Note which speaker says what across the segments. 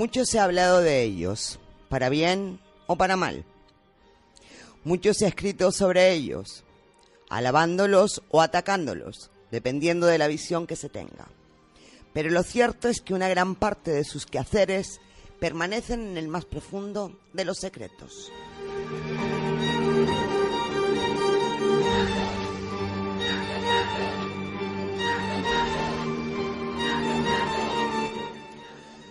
Speaker 1: Mucho se ha hablado de ellos, para bien o para mal. Mucho se ha escrito sobre ellos, alabándolos o atacándolos, dependiendo de la visión que se tenga. Pero lo cierto es que una gran parte de sus quehaceres permanecen en el más profundo de los secretos.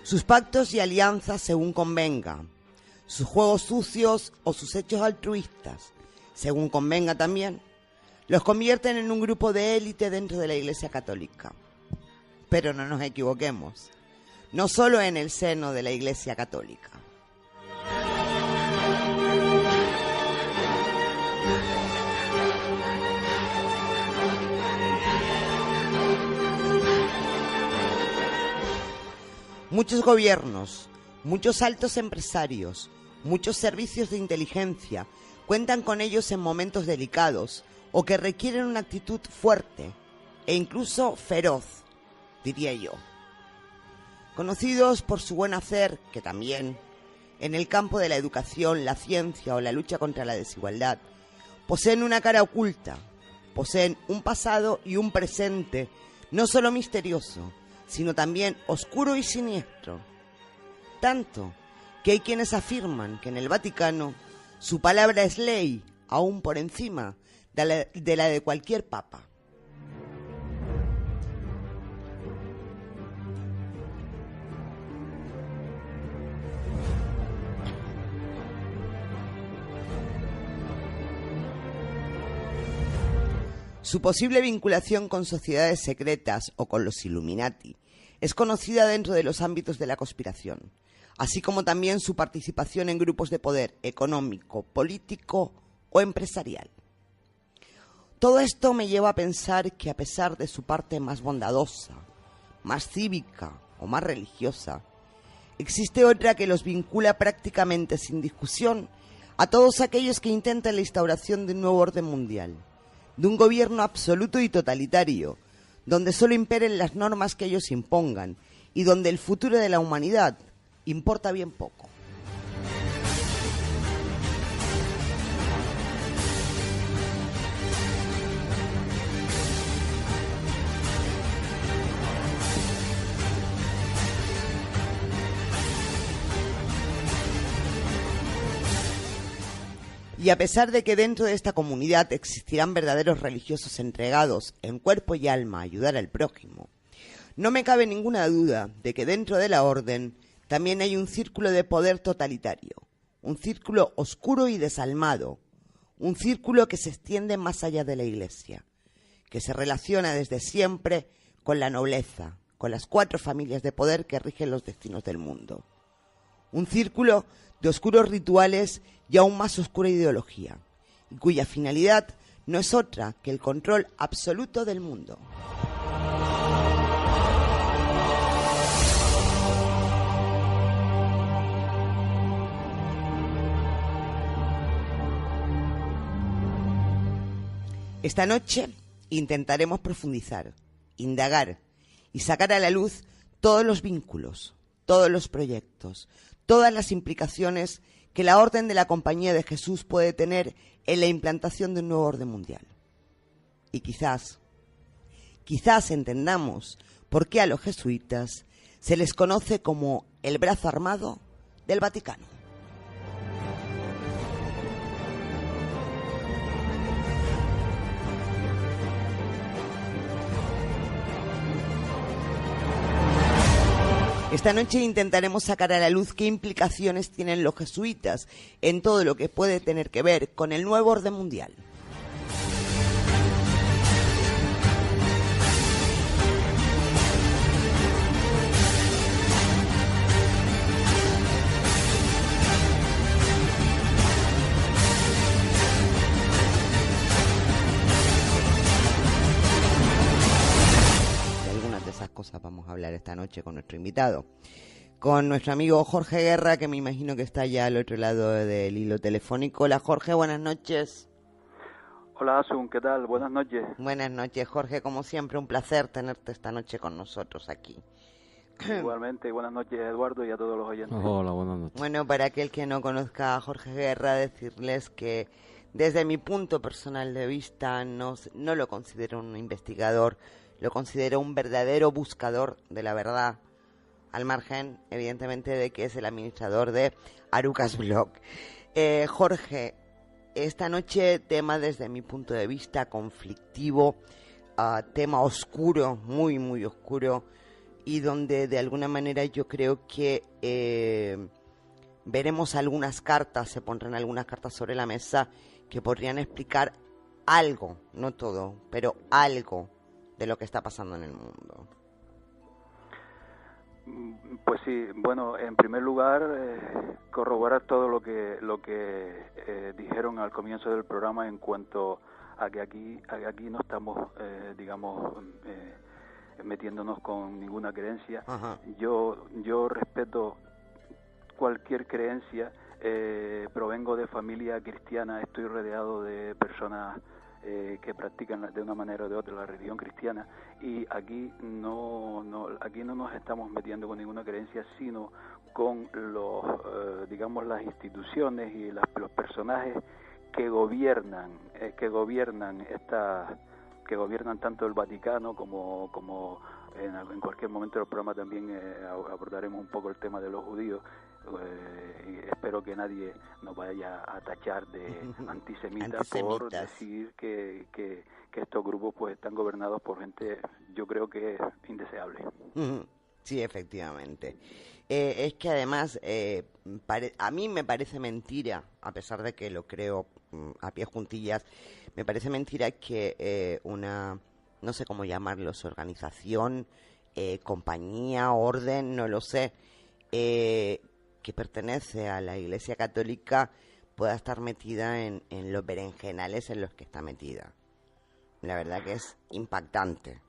Speaker 1: Sus pactos y alianzas según convenga, sus juegos sucios o sus hechos altruistas, según convenga también, los convierten en un grupo de élite dentro de la Iglesia Católica. Pero no nos equivoquemos, no solo en el seno de la Iglesia Católica. Muchos gobiernos, muchos altos empresarios, muchos servicios de inteligencia cuentan con ellos en momentos delicados o que requieren una actitud fuerte e incluso feroz, diría yo. Conocidos por su buen hacer, que también, en el campo de la educación, la ciencia o la lucha contra la desigualdad, poseen una cara oculta, poseen un pasado y un presente no solo misterioso, sino también oscuro y siniestro. Tanto que hay quienes afirman que en el Vaticano su palabra es ley, aún por encima de la de cualquier papa. Su posible vinculación con sociedades secretas o con los Illuminati es conocida dentro de los ámbitos de la conspiración, así como también su participación en grupos de poder económico, político o empresarial. Todo esto me lleva a pensar que a pesar de su parte más bondadosa, más cívica o más religiosa, existe otra que los vincula prácticamente sin discusión a todos aquellos que intentan la instauración de un nuevo orden mundial, de un gobierno absoluto y totalitario, donde solo imperen las normas que ellos impongan y donde el futuro de la humanidad importa bien poco. Y a pesar de que dentro de esta comunidad existirán verdaderos religiosos entregados en cuerpo y alma a ayudar al prójimo, no me cabe ninguna duda de que dentro de la orden también hay un círculo de poder totalitario, un círculo oscuro y desalmado, un círculo que se extiende más allá de la Iglesia, que se relaciona desde siempre con la nobleza, con las 4 familias de poder que rigen los destinos del mundo. Un círculo de oscuros rituales y aún más oscura ideología, y cuya finalidad no es otra que el control absoluto del mundo. Esta noche intentaremos profundizar, indagar y sacar a la luz todos los vínculos, todos los proyectos, todas las implicaciones que la Orden de la Compañía de Jesús puede tener en la implantación de un nuevo orden mundial. Y quizás entendamos por qué a los jesuitas se les conoce como el brazo armado del Vaticano. Esta noche intentaremos sacar a la luz qué implicaciones tienen los jesuitas en todo lo que puede tener que ver con el nuevo orden mundial. Cosas vamos a hablar esta noche con nuestro invitado, con nuestro amigo Jorge Guerra, que me imagino que está ya al otro lado del hilo telefónico. Hola Jorge, buenas noches.
Speaker 2: Hola Asun, ¿qué tal? Buenas noches.
Speaker 1: Buenas noches Jorge, como siempre un placer tenerte esta noche con nosotros aquí.
Speaker 2: Igualmente, buenas noches, Eduardo, y a todos los oyentes.
Speaker 3: Hola, buenas noches.
Speaker 1: Bueno, para aquel que no conozca a Jorge Guerra, decirles que desde mi punto personal de vista no lo considero un investigador, lo considero un verdadero buscador de la verdad, al margen, evidentemente, de que es el administrador de Arucas Blog. Jorge, esta noche tema desde mi punto de vista conflictivo, tema oscuro, muy, muy oscuro, y donde de alguna manera yo creo que veremos algunas cartas, se pondrán algunas cartas sobre la mesa que podrían explicar algo, no todo, pero algo de lo que está pasando en el mundo.
Speaker 2: Pues sí, bueno, en primer lugar, corroborar todo lo que dijeron al comienzo del programa en cuanto a que aquí no estamos, metiéndonos con ninguna creencia.
Speaker 1: Ajá.
Speaker 2: Yo respeto cualquier creencia, provengo de familia cristiana, estoy rodeado de personas que practican de una manera o de otra la religión cristiana, y aquí no nos estamos metiendo con ninguna creencia, sino con las instituciones y los personajes que gobiernan tanto el Vaticano como en cualquier momento del programa también abordaremos un poco el tema de los judíos. Y espero que nadie nos vaya a tachar de antisemitas por decir que estos grupos pues están gobernados por gente, yo creo que es indeseable.
Speaker 1: Sí, efectivamente. Es que además a mí me parece mentira, a pesar de que lo creo a pie juntillas, me parece mentira que no sé cómo llamarlos, organización, compañía, orden, no lo sé, que pertenece a la Iglesia Católica pueda estar metida en los berenjenales en los que está metida. La verdad que es impactante.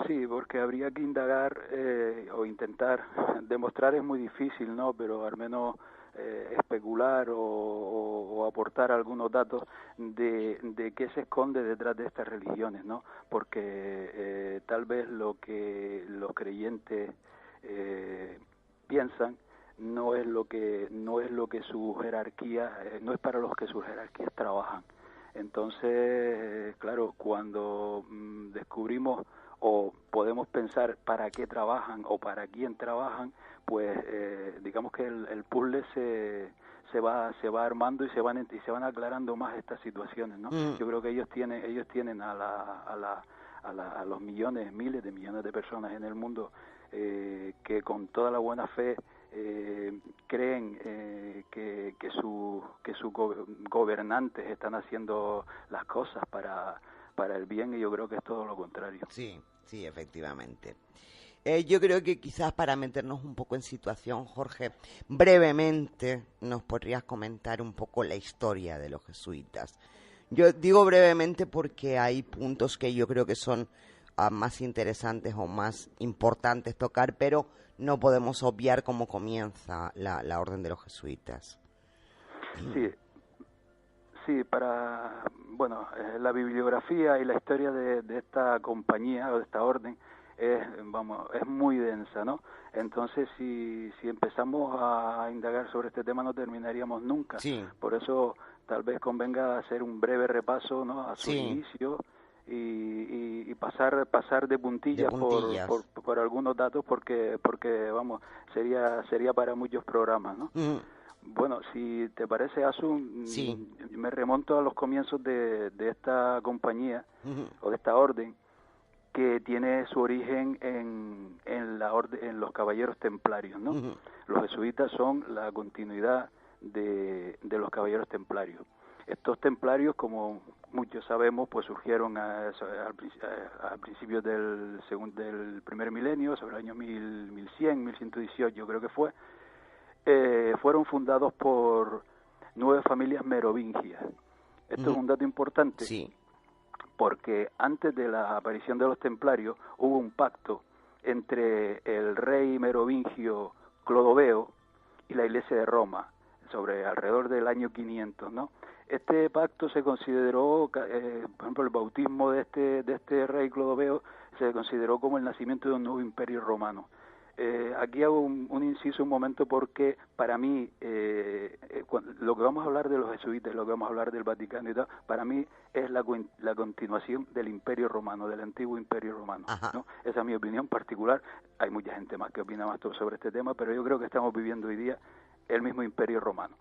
Speaker 2: Sí, porque habría que indagar o intentar demostrar, es muy difícil, ¿no? Pero al menos especular o aportar algunos datos de qué se esconde detrás de estas religiones, ¿no? Porque tal vez lo que los creyentes piensan no es lo que su jerarquía, no es para los que sus jerarquías trabajan. Entonces, claro, cuando descubrimos o podemos pensar para qué trabajan o para quién trabajan, pues digamos que el puzzle se va armando y se van aclarando más estas situaciones, ¿no? Yo creo que ellos tienen a los millones, miles de millones de personas en el mundo que con toda la buena fe creen que sus gobernantes están haciendo las cosas para el bien, y yo creo que es todo lo contrario.
Speaker 1: Sí, efectivamente. Yo creo que quizás para meternos un poco en situación, Jorge, brevemente nos podrías comentar un poco la historia de los jesuitas. Yo digo brevemente porque hay puntos que yo creo que son más interesantes o más importantes tocar, pero no podemos obviar cómo comienza la orden de los jesuitas.
Speaker 2: Sí, la bibliografía y la historia de esta compañía o de esta orden es muy densa, ¿no? Entonces, si empezamos a indagar sobre este tema no terminaríamos nunca.
Speaker 1: Sí.
Speaker 2: Por eso tal vez convenga hacer un breve repaso, ¿no?, a su inicio y pasar de puntillas. Por algunos datos porque vamos, sería para muchos programas, ¿no? Bueno, si te parece, Asun, me remonto a los comienzos de esta compañía o de esta orden, que tiene su origen en los caballeros templarios, ¿no? Los jesuitas son la continuidad de los caballeros templarios. Estos templarios, como muchos sabemos, pues surgieron al principio del primer milenio, sobre el año 1100, 1118 creo que fue. Fueron fundados por 9 familias merovingias. Esto es un dato importante, porque antes de la aparición de los templarios hubo un pacto entre el rey merovingio Clodoveo y la Iglesia de Roma, sobre alrededor del año 500, ¿no? Este pacto se consideró, por ejemplo, el bautismo de este rey Clodoveo se consideró como el nacimiento de un nuevo imperio romano. Aquí hago un inciso un momento porque para mí lo que vamos a hablar de los jesuitas, lo que vamos a hablar del Vaticano y tal, para mí es la continuación del imperio romano, del antiguo imperio romano, ¿no? Esa es mi opinión particular. Hay mucha gente más que opina más sobre este tema, pero yo creo que estamos viviendo hoy día el mismo imperio romano.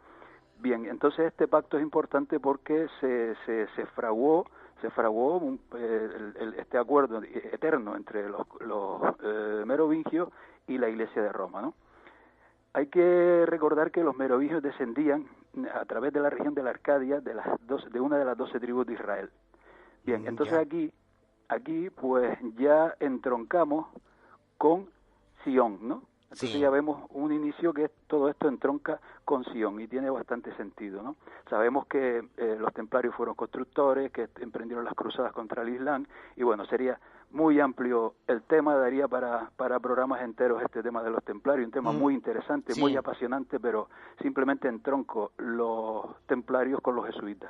Speaker 2: Bien, entonces este pacto es importante porque se fraguó este acuerdo eterno entre los merovingios y la Iglesia de Roma, ¿no? Hay que recordar que los merovingios descendían a través de la región de la Arcadia de una de las 12 tribus de Israel. Bien, entonces aquí pues ya entroncamos con Sion, ¿no? Entonces ya vemos un inicio que todo esto entronca con Sion y tiene bastante sentido, ¿no? Sabemos que los templarios fueron constructores, que emprendieron las cruzadas contra el Islam, y bueno, sería muy amplio el tema, daría para programas enteros este tema de los templarios, un tema muy interesante, muy apasionante, pero simplemente entronco los templarios con los jesuitas.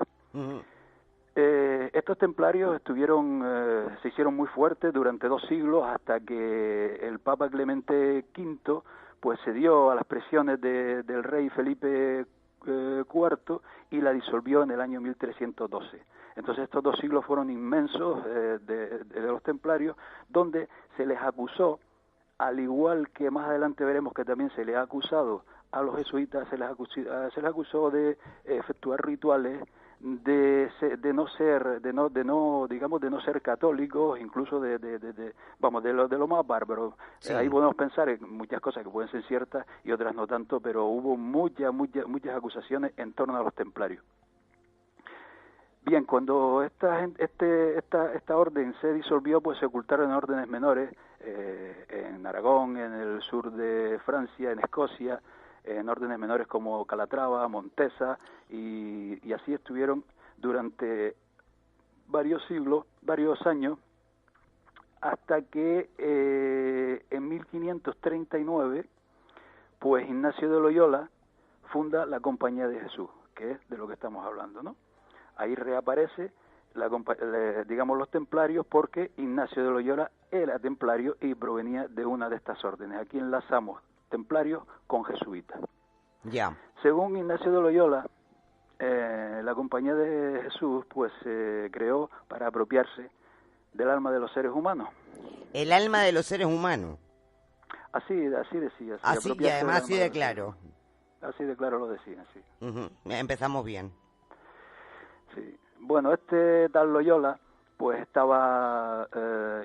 Speaker 2: Estos templarios se hicieron muy fuertes durante 2 siglos hasta que el Papa Clemente V pues cedió a las presiones del rey Felipe IV y la disolvió en el año 1312. Entonces estos 2 siglos fueron inmensos de los templarios, donde se les acusó, al igual que más adelante veremos que también se les ha acusado a los jesuitas, se les acusó de efectuar rituales, de no ser católicos, incluso de lo más bárbaro. Ahí podemos pensar en muchas cosas que pueden ser ciertas y otras no tanto, pero hubo muchas acusaciones en torno a los templarios. Bien, cuando esta orden se disolvió, pues se ocultaron en órdenes menores en Aragón, en el sur de Francia, en Escocia, en órdenes menores como Calatrava, Montesa, y así estuvieron durante varios siglos, varios años, hasta que en 1539, pues Ignacio de Loyola funda la Compañía de Jesús, que es de lo que estamos hablando, ¿no? Ahí reaparece, los templarios, porque Ignacio de Loyola era templario y provenía de una de estas órdenes. Aquí enlazamos templarios con jesuitas. Según Ignacio de Loyola, la Compañía de Jesús pues se creó para apropiarse del alma de los seres humanos.
Speaker 1: El alma de los seres humanos.
Speaker 2: Así decía.
Speaker 1: Así, y además así de claro.
Speaker 2: Así de claro lo decía, sí.
Speaker 1: Empezamos bien.
Speaker 2: Sí. Bueno, este tal Loyola pues estaba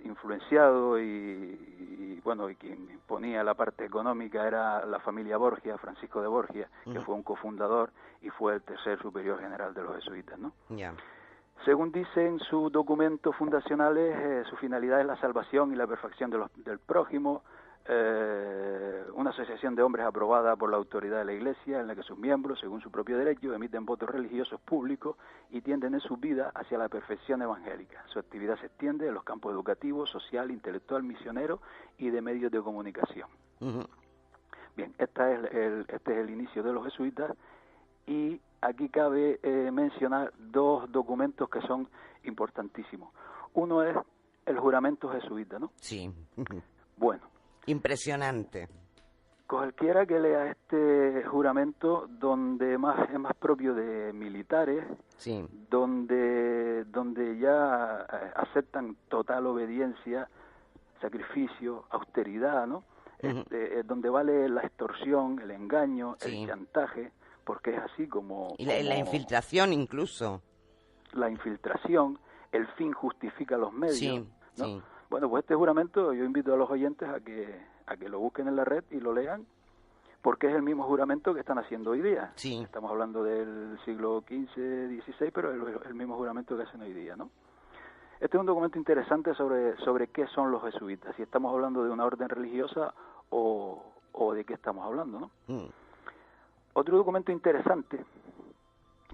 Speaker 2: influenciado y quien ponía la parte económica era la familia Borgia, Francisco de Borgia, que fue un cofundador y fue el tercer superior general de los jesuitas, ¿no? Según dicen sus documentos fundacionales, su finalidad es la salvación y la perfección del prójimo, una asociación de hombres aprobada por la autoridad de la Iglesia, en la que sus miembros, según su propio derecho, emiten votos religiosos públicos y tienden en su vida hacia la perfección evangélica. Su actividad se extiende en los campos educativo, social, intelectual, misionero y de medios de comunicación. Bien, este es el inicio de los jesuitas, y aquí cabe mencionar 2 documentos que son importantísimos. Uno es el juramento jesuita, ¿no?
Speaker 1: Sí.
Speaker 2: Bueno.
Speaker 1: Impresionante.
Speaker 2: Cualquiera que lea este juramento, donde es más propio de militares, donde ya aceptan total obediencia, sacrificio, austeridad, ¿no? Donde vale la extorsión, el engaño, el chantaje, porque es así como...
Speaker 1: Y la infiltración incluso.
Speaker 2: La infiltración, el fin justifica los medios, ¿no?
Speaker 1: Sí.
Speaker 2: Bueno, pues este juramento yo invito a los oyentes a que lo busquen en la red y lo lean, porque es el mismo juramento que están haciendo hoy día. Estamos hablando del siglo XV, XVI, pero es el mismo juramento que hacen hoy día, ¿no? Este es un documento interesante sobre qué son los jesuitas, si estamos hablando de una orden religiosa o de qué estamos hablando, ¿no? Otro documento interesante,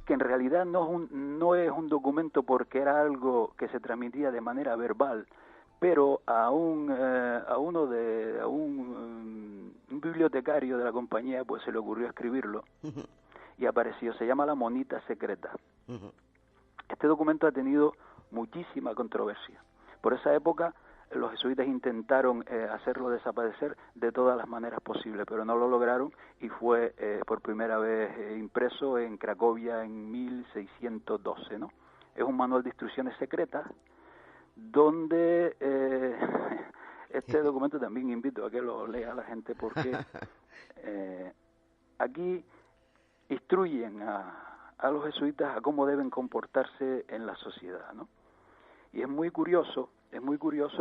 Speaker 2: que en realidad no es un documento porque era algo que se transmitía de manera verbal, pero a un bibliotecario de la compañía pues se le ocurrió escribirlo y apareció, se llama La Monita Secreta. Este documento ha tenido muchísima controversia. Por esa época los jesuitas intentaron hacerlo desaparecer de todas las maneras posibles, pero no lo lograron y fue por primera vez impreso en Cracovia en 1612, ¿no? Es un manual de instrucciones secretas donde este documento también invito a que lo lea la gente porque aquí instruyen a los jesuitas a cómo deben comportarse en la sociedad, ¿no? Y es muy curioso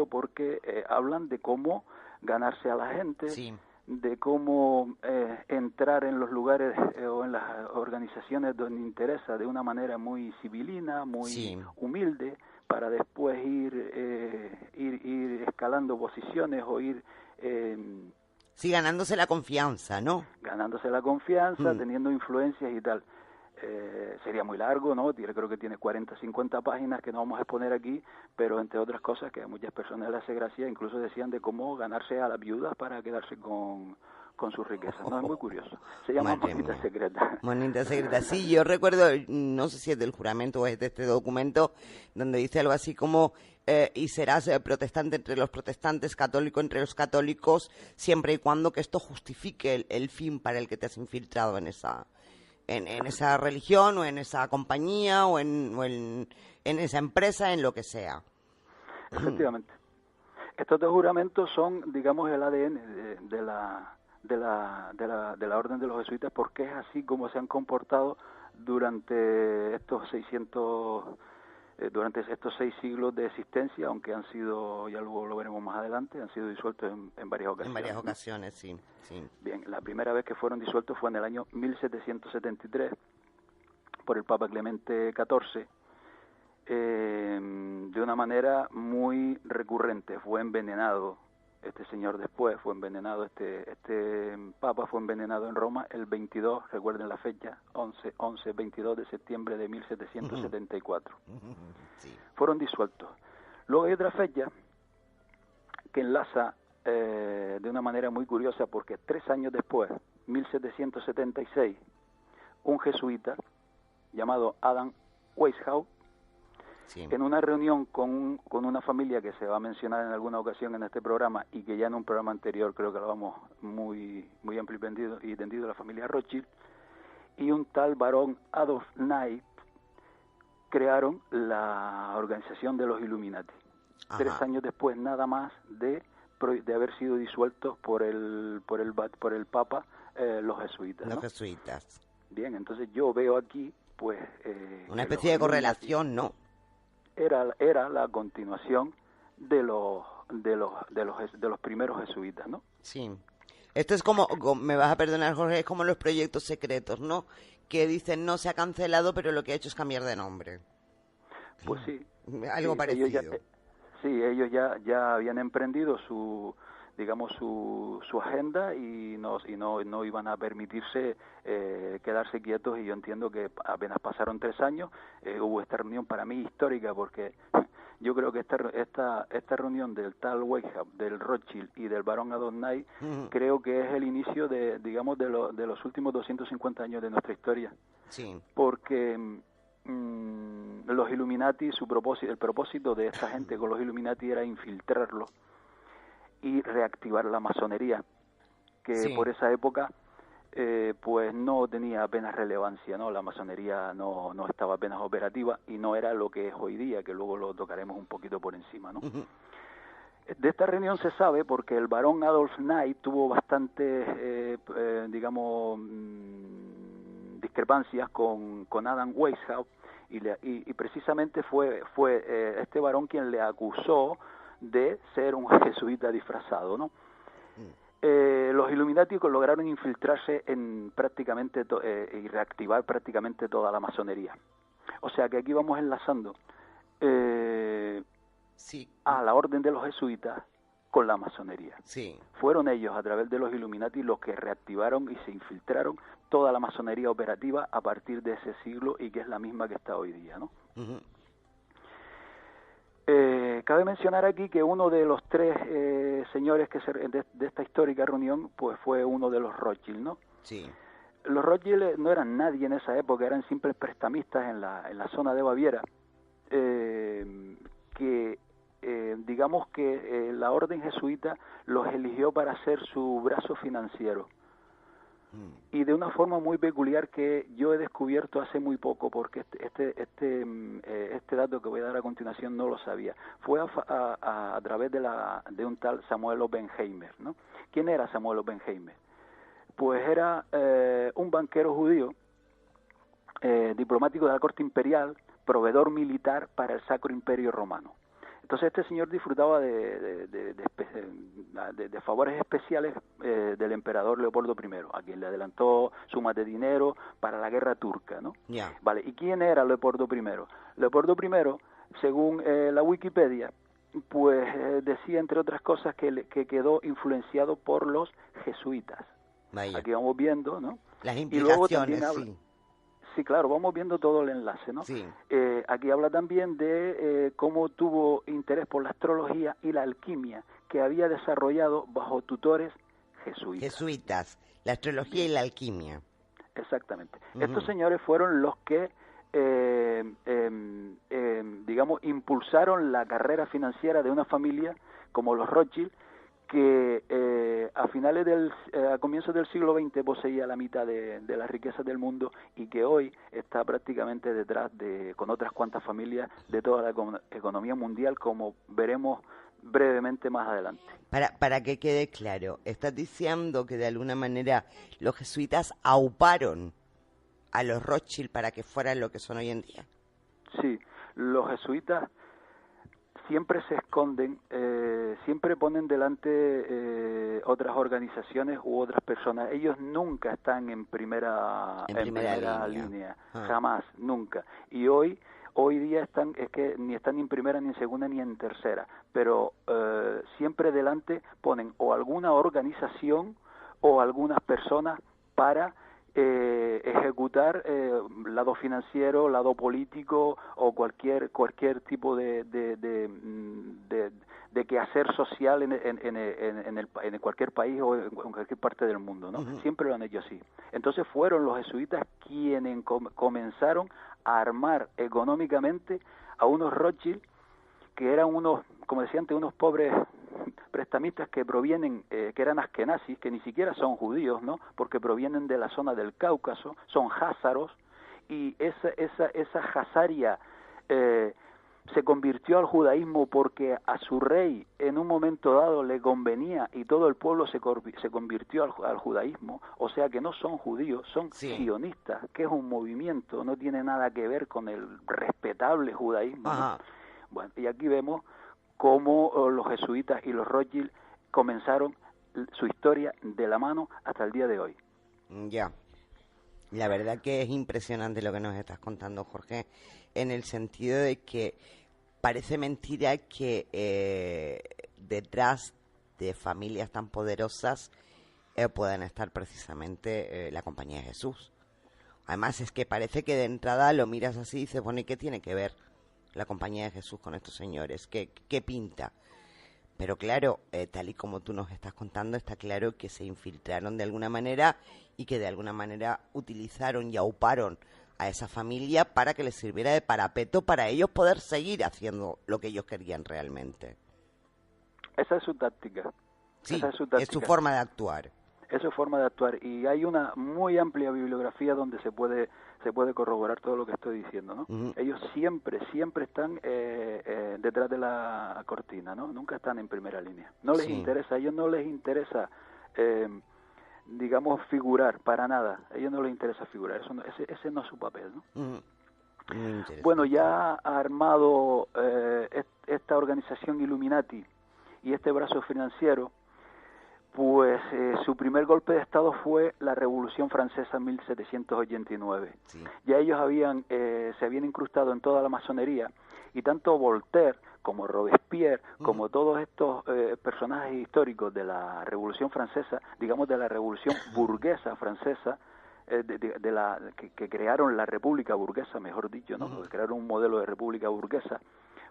Speaker 2: porque hablan de cómo ganarse a la gente,
Speaker 1: sí,
Speaker 2: de cómo entrar en los lugares o en las organizaciones donde interesa de una manera muy civilina, muy
Speaker 1: sí,
Speaker 2: humilde, para después ir escalando posiciones o ir...
Speaker 1: sí, ganándose la confianza, ¿no?
Speaker 2: Ganándose la confianza, teniendo influencias y tal. Sería muy largo, ¿no? Creo que tiene 40, 50 páginas que no vamos a exponer aquí, pero entre otras cosas que a muchas personas les hace gracia, incluso decían de cómo ganarse a las viudas para quedarse con sus riquezas, ¿no? Es muy curioso. Se llama Monita Secreta.
Speaker 1: Monita Secreta, sí, yo recuerdo, no sé si es del juramento o es de este documento, donde dice algo así como, y serás protestante entre los protestantes, católico entre los católicos, siempre y cuando que esto justifique el fin para el que te has infiltrado en esa... En esa religión o en esa compañía o en esa empresa, en lo que sea.
Speaker 2: Efectivamente. Estos dos juramentos son, digamos, el ADN de la orden de los jesuitas, porque es así como se han comportado durante estos 6 siglos de existencia, aunque han sido, ya luego lo veremos más adelante, han sido disueltos en varias ocasiones.
Speaker 1: En varias ocasiones, sí, sí.
Speaker 2: Bien, la primera vez que fueron disueltos fue en el año 1773 por el Papa Clemente XIV, de una manera muy recurrente. Fue envenenado este señor después, fue envenenado, este Papa fue envenenado en Roma el 22, recuerden la fecha, 22 de septiembre de 1774.
Speaker 1: Sí.
Speaker 2: Fueron disueltos. Luego hay otra fecha que enlaza de una manera muy curiosa, porque 3 años después, 1776, un jesuita llamado Adam Weishaupt,
Speaker 1: sí,
Speaker 2: en una reunión con una familia que se va a mencionar en alguna ocasión en este programa y que ya en un programa anterior creo que lo vamos muy amplio y tendido, la familia Rothschild, y un tal varón Adolf Knight, crearon la organización de los Illuminati. Ajá. 3 años después nada más de haber sido disueltos por el Papa los jesuitas, ¿no?
Speaker 1: Los jesuitas.
Speaker 2: Bien, entonces yo veo aquí pues
Speaker 1: una especie de correlación, ¿no?
Speaker 2: Era la continuación de los primeros jesuitas, ¿no?
Speaker 1: Sí. Esto es como, me vas a perdonar, Jorge, es como los proyectos secretos, ¿no? Que dicen no se ha cancelado, pero lo que ha hecho es cambiar de nombre.
Speaker 2: Pues sí.
Speaker 1: Algo
Speaker 2: sí,
Speaker 1: parecido.
Speaker 2: Ellos ya habían emprendido su agenda y no iban a permitirse quedarse quietos, y yo entiendo que apenas pasaron 3 años, hubo esta reunión para mí histórica, porque yo creo que esta reunión del tal Weishaupt, del Rothschild y del barón Adolf Knight, creo que es el inicio de los últimos 250 años de nuestra historia.
Speaker 1: Sí.
Speaker 2: Porque los Illuminati, el propósito de esta gente con los Illuminati era infiltrarlos y reactivar la masonería, que sí, por esa época pues no tenía apenas relevancia, ¿no? La masonería no estaba apenas operativa y no era lo que es hoy día, que luego lo tocaremos un poquito por encima, ¿no? De esta reunión se sabe porque el barón Adolf Knight tuvo bastantes, discrepancias con Adam Weishaupt, y precisamente fue este varón quien le acusó de ser un jesuita disfrazado, ¿no? Los Illuminati lograron infiltrarse en prácticamente y reactivar prácticamente toda la masonería. O sea que aquí vamos enlazando
Speaker 1: sí,
Speaker 2: a la orden de los jesuitas con la masonería.
Speaker 1: Sí.
Speaker 2: Fueron ellos, a través de los Illuminati, los que reactivaron y se infiltraron toda la masonería operativa a partir de ese siglo, y que es la misma que está hoy día, ¿no? Uh-huh. Cabe mencionar aquí que uno de los 3 señores de esta histórica reunión pues fue uno de los Rothschild, ¿no?
Speaker 1: Sí.
Speaker 2: Los Rothschild no eran nadie en esa época, eran simples prestamistas en la zona de Baviera, que digamos que la orden jesuita los eligió para ser su brazo financiero. Y de una forma muy peculiar que yo he descubierto hace muy poco, porque este dato que voy a dar a continuación no lo sabía. Fue a través de un tal Samuel Oppenheimer, ¿no? ¿Quién era Samuel Oppenheimer? Pues era un banquero judío, diplomático de la corte imperial, proveedor militar para el Sacro Imperio Romano. Entonces este señor disfrutaba de favores especiales del emperador Leopoldo I, a quien le adelantó sumas de dinero para la guerra turca, ¿no?
Speaker 1: Yeah.
Speaker 2: Vale, ¿y quién era Leopoldo I? Leopoldo I, según la Wikipedia, pues decía, entre otras cosas, que quedó influenciado por los jesuitas.
Speaker 1: Vaya.
Speaker 2: Aquí vamos viendo, ¿no?
Speaker 1: Las implicaciones,
Speaker 2: y luego también habla,
Speaker 1: sí.
Speaker 2: Sí, claro, vamos viendo todo el enlace, ¿no?
Speaker 1: Sí.
Speaker 2: Aquí habla también de cómo tuvo interés por la astrología y la alquimia, que había desarrollado bajo tutores jesuitas.
Speaker 1: Jesuitas, la astrología y la alquimia.
Speaker 2: Exactamente. Estos señores fueron los que, digamos, impulsaron la carrera financiera de una familia como los Rothschild, que a comienzos del siglo XX poseía la mitad de las riquezas del mundo y que hoy está prácticamente detrás con otras cuantas familias de toda la economía mundial, como veremos brevemente más adelante.
Speaker 1: Para que quede claro, estás diciendo que de alguna manera los jesuitas auparon a los Rothschild para que fueran lo que son hoy en día.
Speaker 2: Sí, los jesuitas siempre se esconden, siempre ponen delante otras organizaciones u otras personas. Ellos nunca están en primera línea. Jamás, nunca. Y hoy día ni están ni en primera, ni en segunda, ni en tercera, pero siempre delante ponen o alguna organización o algunas personas para ejecutar lado financiero, lado político o cualquier tipo de quehacer social en cualquier país o en cualquier parte del mundo, ¿no? Siempre lo han hecho así. Entonces fueron los jesuitas quienes comenzaron a armar económicamente a unos Rothschild que eran unos, como decía antes, unos pobres prestamistas que provienen, que eran askenazis, que ni siquiera son judíos, ¿no? Porque provienen de la zona del Cáucaso, son házaros, y esa hazaria se convirtió al judaísmo porque a su rey en un momento dado le convenía y todo el pueblo se convirtió al judaísmo. O sea que no son judíos, son sionistas, que es un movimiento, no tiene nada que ver con el respetable judaísmo, ¿no? Bueno, y aquí vemos cómo los jesuitas y los Rothschild comenzaron su historia de la mano hasta el día de hoy.
Speaker 1: Ya. La verdad que es impresionante lo que nos estás contando, Jorge, en el sentido de que parece mentira que detrás de familias tan poderosas puedan estar precisamente la Compañía de Jesús. Además es que parece que de entrada lo miras así y dices, bueno, ¿y qué tiene que ver la Compañía de Jesús con estos señores? ¿Qué pinta? Pero claro, tal y como tú nos estás contando, está claro que se infiltraron de alguna manera y que de alguna manera utilizaron y auparon a esa familia para que les sirviera de parapeto para ellos poder seguir haciendo lo que ellos querían realmente.
Speaker 2: Esa es su táctica.
Speaker 1: Sí, es su forma de actuar.
Speaker 2: Es su forma de actuar, y hay una muy amplia bibliografía donde se puede corroborar todo lo que estoy diciendo, ¿no? Ellos siempre están detrás de la cortina, ¿no? Nunca están en primera línea. No les interesa, a ellos no les interesa, digamos, figurar para nada. A ellos no les interesa figurar, ese no es su papel, ¿no? Bueno, ya ha armado esta organización Illuminati y este brazo financiero. Pues su primer golpe de Estado fue la Revolución Francesa en 1789. Sí. Ya ellos se habían incrustado en toda la masonería, y tanto Voltaire como Robespierre, como todos estos personajes históricos de la Revolución Francesa, digamos de la Revolución burguesa francesa, que crearon la República burguesa, mejor dicho, ¿no? Que crearon un modelo de República burguesa,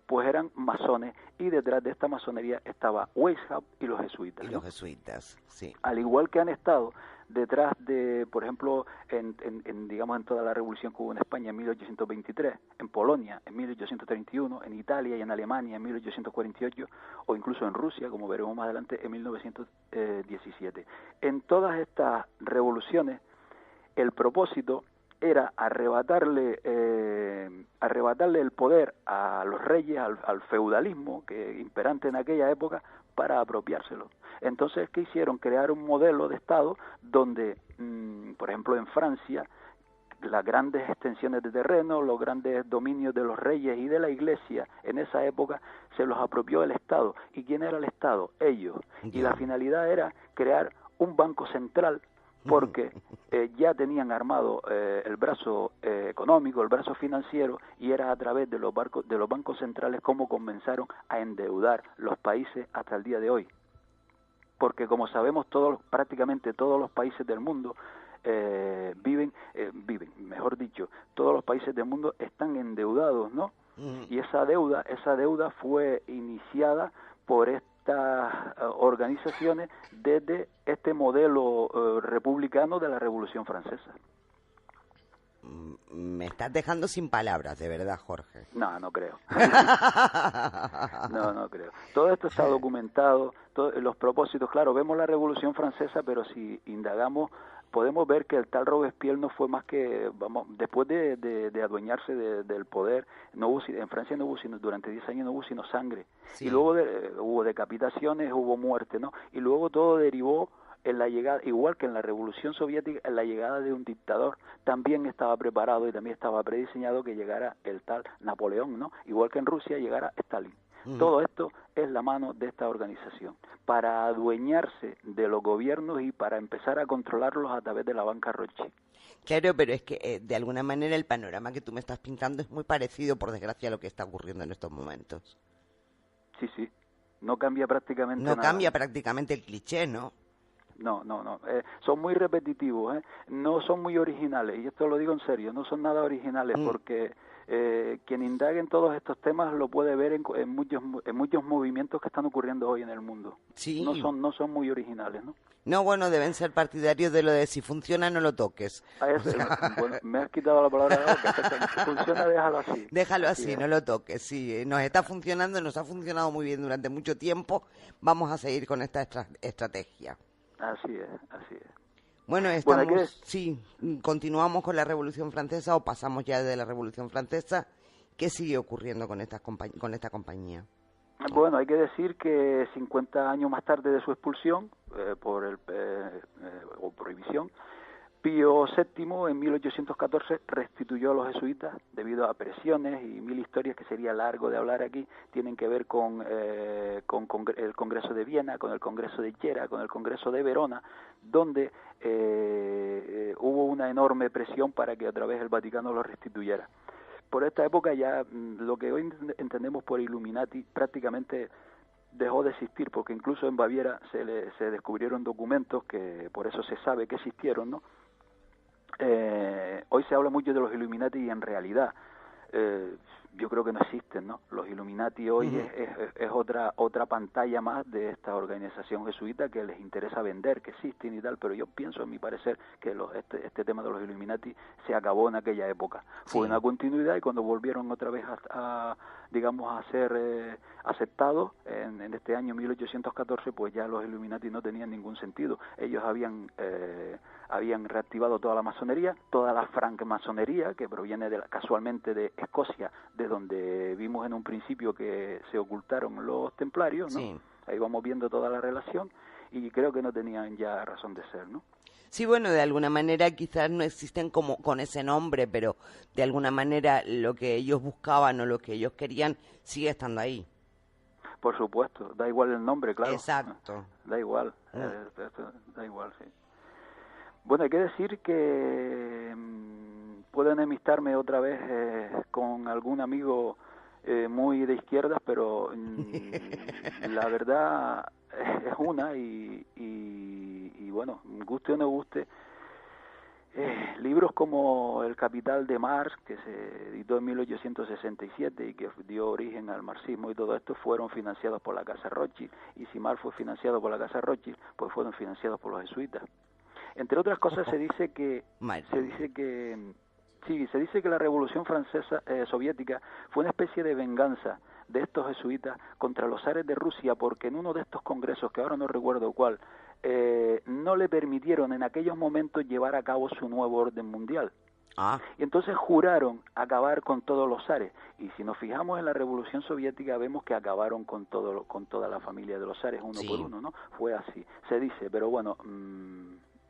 Speaker 2: pues eran masones, y detrás de esta masonería estaba Weishaupt y los jesuitas.
Speaker 1: Y los jesuitas, sí.
Speaker 2: Al igual que han estado detrás de, por ejemplo, digamos en toda la revolución que hubo en España en 1823, en Polonia en 1831, en Italia y en Alemania en 1848, o incluso en Rusia, como veremos más adelante, en 1917. En todas estas revoluciones, el propósito era arrebatarle el poder a los reyes, al feudalismo que imperante en aquella época, para apropiárselo. Entonces, ¿qué hicieron? Crear un modelo de Estado donde, por ejemplo, en Francia, las grandes extensiones de terreno, los grandes dominios de los reyes y de la Iglesia en esa época se los apropió el Estado. ¿Y quién era el Estado? Ellos. Y la finalidad era crear un banco central, porque ya tenían armado el brazo económico, el brazo financiero, y era a través de los bancos centrales como comenzaron a endeudar los países hasta el día de hoy. Porque como sabemos, prácticamente todos los países del mundo mejor dicho, todos los países del mundo están endeudados, ¿no? Y esa deuda fue iniciada por estas organizaciones desde este modelo republicano de la Revolución Francesa.
Speaker 1: Me estás dejando sin palabras, de verdad, Jorge.
Speaker 2: No creo. No creo. Todo esto está documentado, los propósitos, claro, vemos la Revolución Francesa, pero si indagamos, podemos ver que el tal Robespierre no fue más que, después de adueñarse del poder, en Francia no hubo sino, durante 10 años no hubo sino sangre. Sí. Y luego hubo decapitaciones, hubo muerte, ¿no? Y luego todo derivó en la llegada, igual que en la Revolución Soviética, en la llegada de un dictador. También estaba preparado y también estaba prediseñado que llegara el tal Napoleón, ¿no? Igual que en Rusia llegara Stalin. Todo esto es la mano de esta organización, para adueñarse de los gobiernos y para empezar a controlarlos a través de la banca Rothschild.
Speaker 1: Claro, pero es que de alguna manera el panorama que tú me estás pintando es muy parecido, por desgracia, a lo que está ocurriendo en estos momentos.
Speaker 2: Sí, no cambia prácticamente nada.
Speaker 1: No cambia prácticamente el cliché, ¿no?
Speaker 2: No. Son muy repetitivos, no son muy originales, y esto lo digo en serio, no son nada originales, porque quien indague en todos estos temas lo puede ver en muchos movimientos que están ocurriendo hoy en el mundo.
Speaker 1: Sí.
Speaker 2: No son muy originales, ¿no?
Speaker 1: No, bueno, deben ser partidarios de lo de si funciona no lo toques.
Speaker 2: Bueno, me has quitado la palabra de la boca. Si funciona, déjalo así.
Speaker 1: Déjalo así, no lo toques. Sí, nos está funcionando, nos ha funcionado muy bien durante mucho tiempo. Vamos a seguir con esta estrategia.
Speaker 2: Así es.
Speaker 1: Bueno, sí, continuamos con la Revolución Francesa o pasamos ya de la Revolución Francesa. ¿Qué sigue ocurriendo con esta compañía?
Speaker 2: Bueno, hay que decir que 50 años más tarde de su expulsión o prohibición, Pío VII en 1814 restituyó a los jesuitas debido a presiones y mil historias que sería largo de hablar aquí. Tienen que ver con el Congreso de Viena, con el Congreso de Jena, con el Congreso de Verona, donde hubo una enorme presión para que otra vez el Vaticano los restituyera. Por esta época ya lo que hoy entendemos por Illuminati prácticamente dejó de existir, porque incluso en Baviera se descubrieron documentos que por eso se sabe que existieron, ¿no? Hoy se habla mucho de los Illuminati y en realidad yo creo que no existen, ¿no? Los Illuminati hoy es otra pantalla más de esta organización jesuita que les interesa vender, que existen y tal, pero yo pienso, en mi parecer, que este tema de los Illuminati se acabó en aquella época. Fue una continuidad, y cuando volvieron otra vez a ser aceptados en este año 1814, pues ya los Illuminati no tenían ningún sentido. Ellos habían reactivado toda la masonería, toda la francmasonería, que proviene casualmente de Escocia, de donde vimos en un principio que se ocultaron los templarios, ¿no? Sí. Ahí vamos viendo toda la relación, y creo que no tenían ya razón de ser, ¿no?
Speaker 1: Sí, bueno, de alguna manera quizás no existen como con ese nombre, pero de alguna manera lo que ellos buscaban o lo que ellos querían sigue estando ahí.
Speaker 2: Por supuesto, da igual el nombre, claro.
Speaker 1: Exacto.
Speaker 2: Da igual, da igual, sí. Bueno, hay que decir que puedo enemistarme otra vez con algún amigo muy de izquierdas, pero la verdad es una, y bueno, guste o no guste, Libros como El Capital de Marx, que se editó en 1867 y que dio origen al marxismo y todo esto, fueron financiados por la Casa Rothschild. Y si Marx fue financiado por la Casa Rothschild, pues fueron financiados por los jesuitas. Entre otras cosas, se dice que la Revolución Francesa soviética fue una especie de venganza de estos jesuitas contra los zares de Rusia, porque en uno de estos congresos, que ahora no recuerdo cuál, no le permitieron en aquellos momentos llevar a cabo su nuevo orden mundial. Y entonces juraron acabar con todos los zares. Y si nos fijamos en la Revolución Soviética, vemos que acabaron con toda la familia de los zares, uno por uno, ¿no? Fue así, se dice, pero bueno,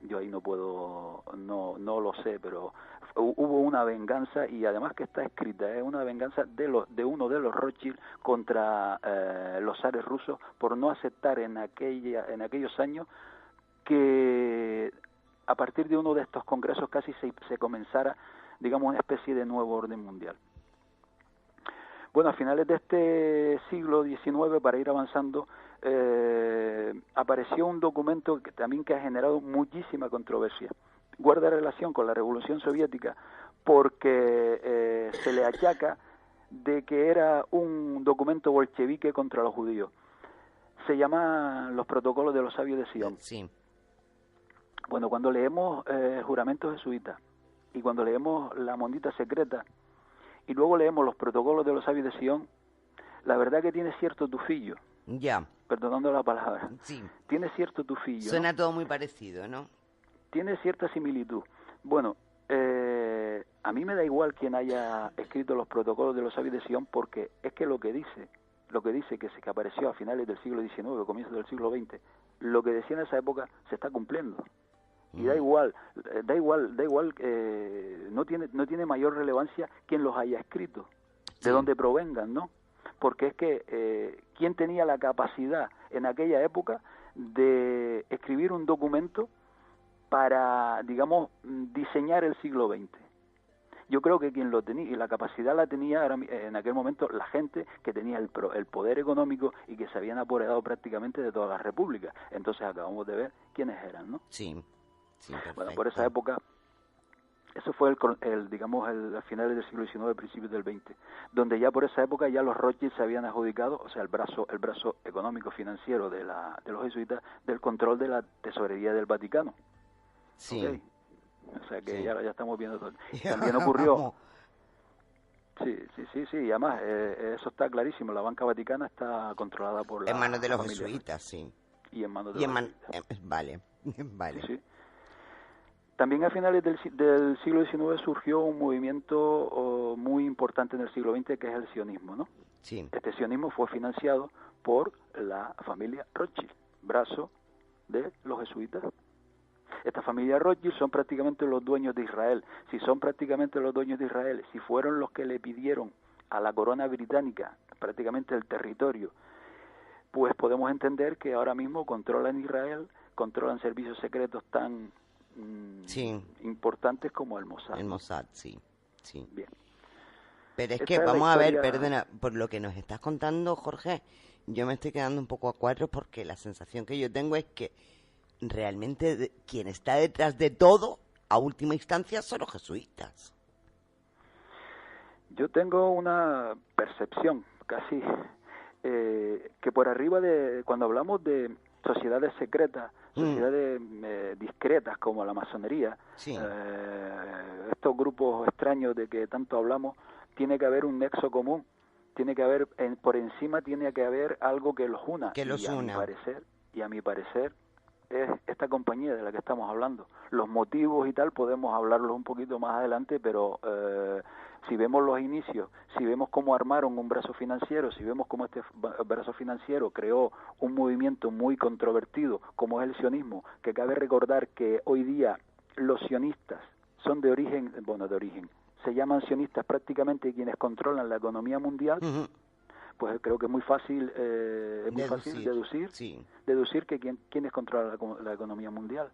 Speaker 2: yo ahí no puedo, no lo sé, pero hubo una venganza, y además que está escrita, es una venganza de uno de los Rothschild contra los zares rusos por no aceptar en aquellos años que a partir de uno de estos congresos casi se comenzara, digamos, una especie de nuevo orden mundial. Bueno, a finales de este siglo XIX, para ir avanzando, apareció un documento que ha generado muchísima controversia. Guarda relación con la Revolución Soviética porque se le achaca de que era un documento bolchevique contra los judíos. Se llama Los Protocolos de los Sabios de Sion.
Speaker 1: Sí.
Speaker 2: Bueno, cuando leemos el juramento jesuita y cuando leemos la mondita secreta y luego leemos los protocolos de los sabios de Sion, la verdad que tiene cierto tufillo.
Speaker 1: Ya.
Speaker 2: Perdonando la palabra.
Speaker 1: Sí.
Speaker 2: Tiene cierto tufillo.
Speaker 1: Suena,
Speaker 2: ¿no?
Speaker 1: todo muy parecido, ¿no?
Speaker 2: Tiene cierta similitud. Bueno, a mí me da igual quien haya escrito los protocolos de los sabios de Sion, porque es que lo que dice que apareció a finales del siglo XIX, comienzos del siglo XX, lo que decía en esa época se está cumpliendo. Y da igual, no tiene mayor relevancia quien los haya escrito, de dónde provengan, ¿no? Porque es que quién tenía la capacidad en aquella época de escribir un documento para, digamos, diseñar el siglo XX. Yo creo que quien lo tenía, y la capacidad la tenía en aquel momento la gente que tenía el poder económico y que se habían apoderado prácticamente de todas las repúblicas. Entonces acabamos de ver quiénes eran, ¿no?
Speaker 1: Sí. Sí,
Speaker 2: bueno, por esa época, eso fue a finales del siglo XIX, principios del XX, donde ya por esa época ya los Rothschild se habían adjudicado, o sea, el brazo económico financiero de los jesuitas, del control de la tesorería del Vaticano.
Speaker 1: Sí.
Speaker 2: ¿Okay? O sea que ya estamos viendo todo. También ocurrió. Sí, y además eso está clarísimo. La banca vaticana está controlada por
Speaker 1: en manos de los jesuitas, sí.
Speaker 2: Y en manos de los jesuitas.
Speaker 1: Vale.
Speaker 2: Sí. También a finales del siglo XIX surgió un movimiento muy importante en el siglo XX, que es el sionismo, ¿no?
Speaker 1: Sí.
Speaker 2: Este sionismo fue financiado por la familia Rothschild, brazo de los jesuitas. Esta familia Rothschild son prácticamente los dueños de Israel. Si son prácticamente los dueños de Israel, si fueron los que le pidieron a la corona británica prácticamente el territorio, pues podemos entender que ahora mismo controlan Israel, controlan servicios secretos tan importantes como el Mossad.
Speaker 1: El Mossad, sí.
Speaker 2: Bien.
Speaker 1: Pero es que, vamos a ver, perdona, por lo que nos estás contando, Jorge, yo me estoy quedando un poco a cuadros, porque la sensación que yo tengo es que realmente quien está detrás de todo, a última instancia, son los jesuitas.
Speaker 2: Yo tengo una percepción casi que por arriba de, cuando hablamos de sociedades secretas, sociedades discretas como la masonería, estos grupos extraños de que tanto hablamos, tiene que haber un nexo común, tiene que haber, por encima tiene que haber algo que los una. Y a mi parecer es esta compañía de la que estamos hablando. Los motivos y tal podemos hablarlos un poquito más adelante, pero si vemos los inicios, si vemos cómo armaron un brazo financiero, si vemos cómo este brazo financiero creó un movimiento muy controvertido como es el sionismo, que cabe recordar que hoy día los sionistas son de origen, se llaman sionistas prácticamente quienes controlan la economía mundial. Pues creo que es muy fácil, deducir que quienes controlan la economía mundial.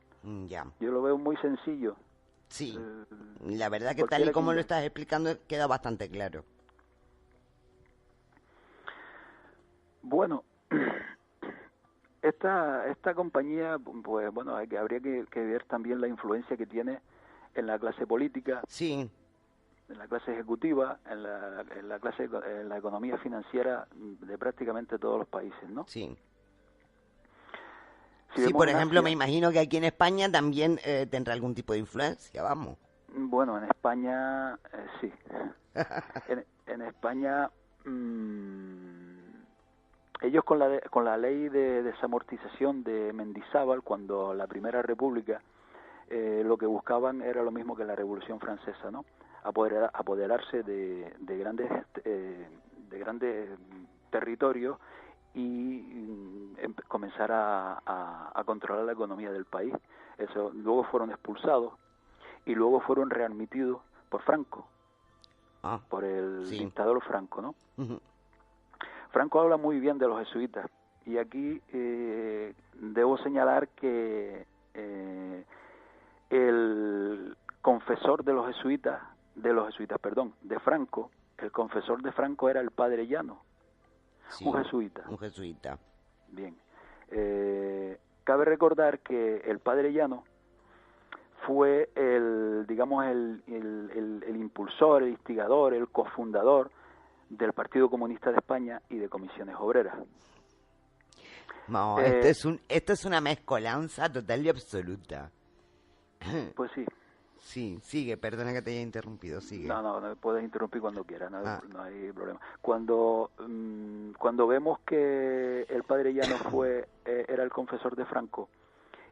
Speaker 1: Ya.
Speaker 2: Yo lo veo muy sencillo.
Speaker 1: Sí, la verdad que tal y como lo estás explicando queda bastante claro.
Speaker 2: Bueno, esta compañía, pues bueno, habría que ver también la influencia que tiene en la clase política,
Speaker 1: sí,
Speaker 2: en la clase ejecutiva, en la economía financiera de prácticamente todos los países, ¿no?
Speaker 1: Sí.
Speaker 2: Si
Speaker 1: Sí, por
Speaker 2: vemos
Speaker 1: ejemplo,
Speaker 2: Asia,
Speaker 1: me imagino que aquí en España también tendrá algún tipo de influencia, vamos.
Speaker 2: bueno, en España sí. En España ellos con la ley de desamortización de Mendizábal, cuando la Primera República, lo que buscaban era lo mismo que la Revolución Francesa, ¿no? Apoderarse de grandes territorios y comenzar a controlar la economía del país. Eso, luego fueron expulsados y luego fueron readmitidos por Franco, por el dictador Franco, ¿no?
Speaker 1: Uh-huh.
Speaker 2: Franco habla muy bien de los jesuitas y aquí debo señalar que el confesor de Franco, el confesor de Franco era el padre Llano,
Speaker 1: sí,
Speaker 2: un jesuita.
Speaker 1: Un jesuita.
Speaker 2: Bien. Cabe recordar que el padre Llano fue el impulsor, el instigador, el cofundador del Partido Comunista de España y de Comisiones Obreras.
Speaker 1: No, esto es una mezcolanza total y absoluta.
Speaker 2: Pues sí.
Speaker 1: Sí, sigue, perdona que te haya interrumpido, sigue.
Speaker 2: No, puedes interrumpir cuando quieras, no hay problema. Cuando vemos que el padre Llano era el confesor de Franco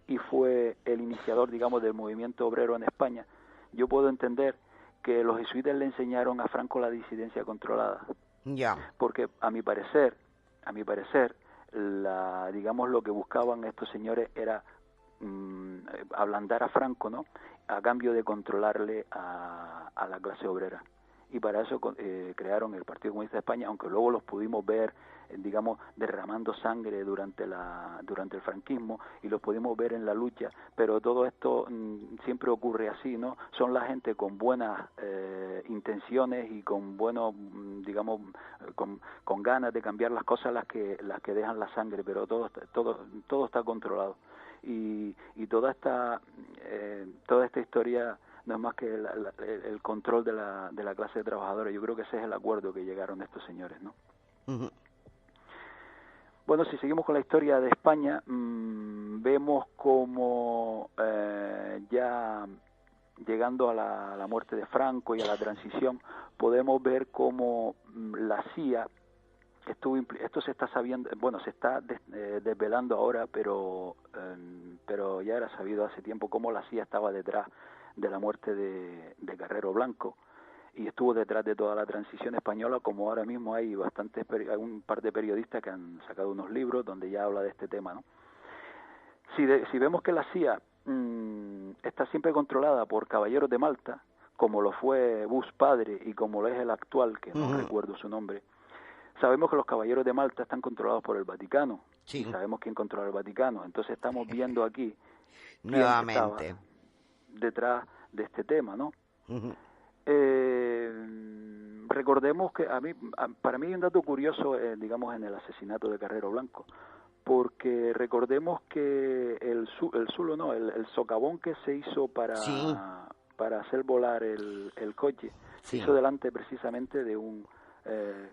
Speaker 2: y fue el iniciador, digamos, del movimiento obrero en España, yo puedo entender que los jesuitas le enseñaron a Franco la disidencia controlada.
Speaker 1: Ya.
Speaker 2: Porque a mi parecer, digamos, lo que buscaban estos señores era ablandar a Franco, ¿no? A cambio de controlarle a la clase obrera. Y para eso crearon el Partido Comunista de España, aunque luego los pudimos ver, digamos, derramando sangre durante el franquismo y los pudimos ver en la lucha, pero todo esto siempre ocurre así, ¿no? Son la gente con buenas intenciones y con buenos, digamos, con ganas de cambiar las cosas las que dejan la sangre, pero todo está controlado. Y toda esta historia no es más que el control de la clase de trabajadores. Yo creo que ese es el acuerdo que llegaron estos señores, ¿no? Uh-huh. Bueno, si seguimos con la historia de España, vemos como ya llegando a la muerte de Franco y a la transición, podemos ver cómo la CIA esto se está sabiendo, bueno, se está desvelando ahora, pero ya era sabido hace tiempo cómo la CIA estaba detrás de la muerte de Carrero Blanco y estuvo detrás de toda la transición española, como ahora mismo hay un par de periodistas que han sacado unos libros donde ya habla de este tema, ¿no? Si vemos que la CIA está siempre controlada por caballeros de Malta, como lo fue Bush padre y como lo es el actual, que no recuerdo su nombre, sabemos que los caballeros de Malta están controlados por el Vaticano. Sí. Y sabemos quién controla el Vaticano. Entonces estamos viendo aquí
Speaker 1: nuevamente
Speaker 2: quién estaba detrás de este tema, ¿no? Uh-huh. Recordemos que para mí hay un dato curioso, digamos, en el asesinato de Carrero Blanco, porque recordemos que el socavón que se hizo para hacer volar el coche, se hizo delante precisamente de un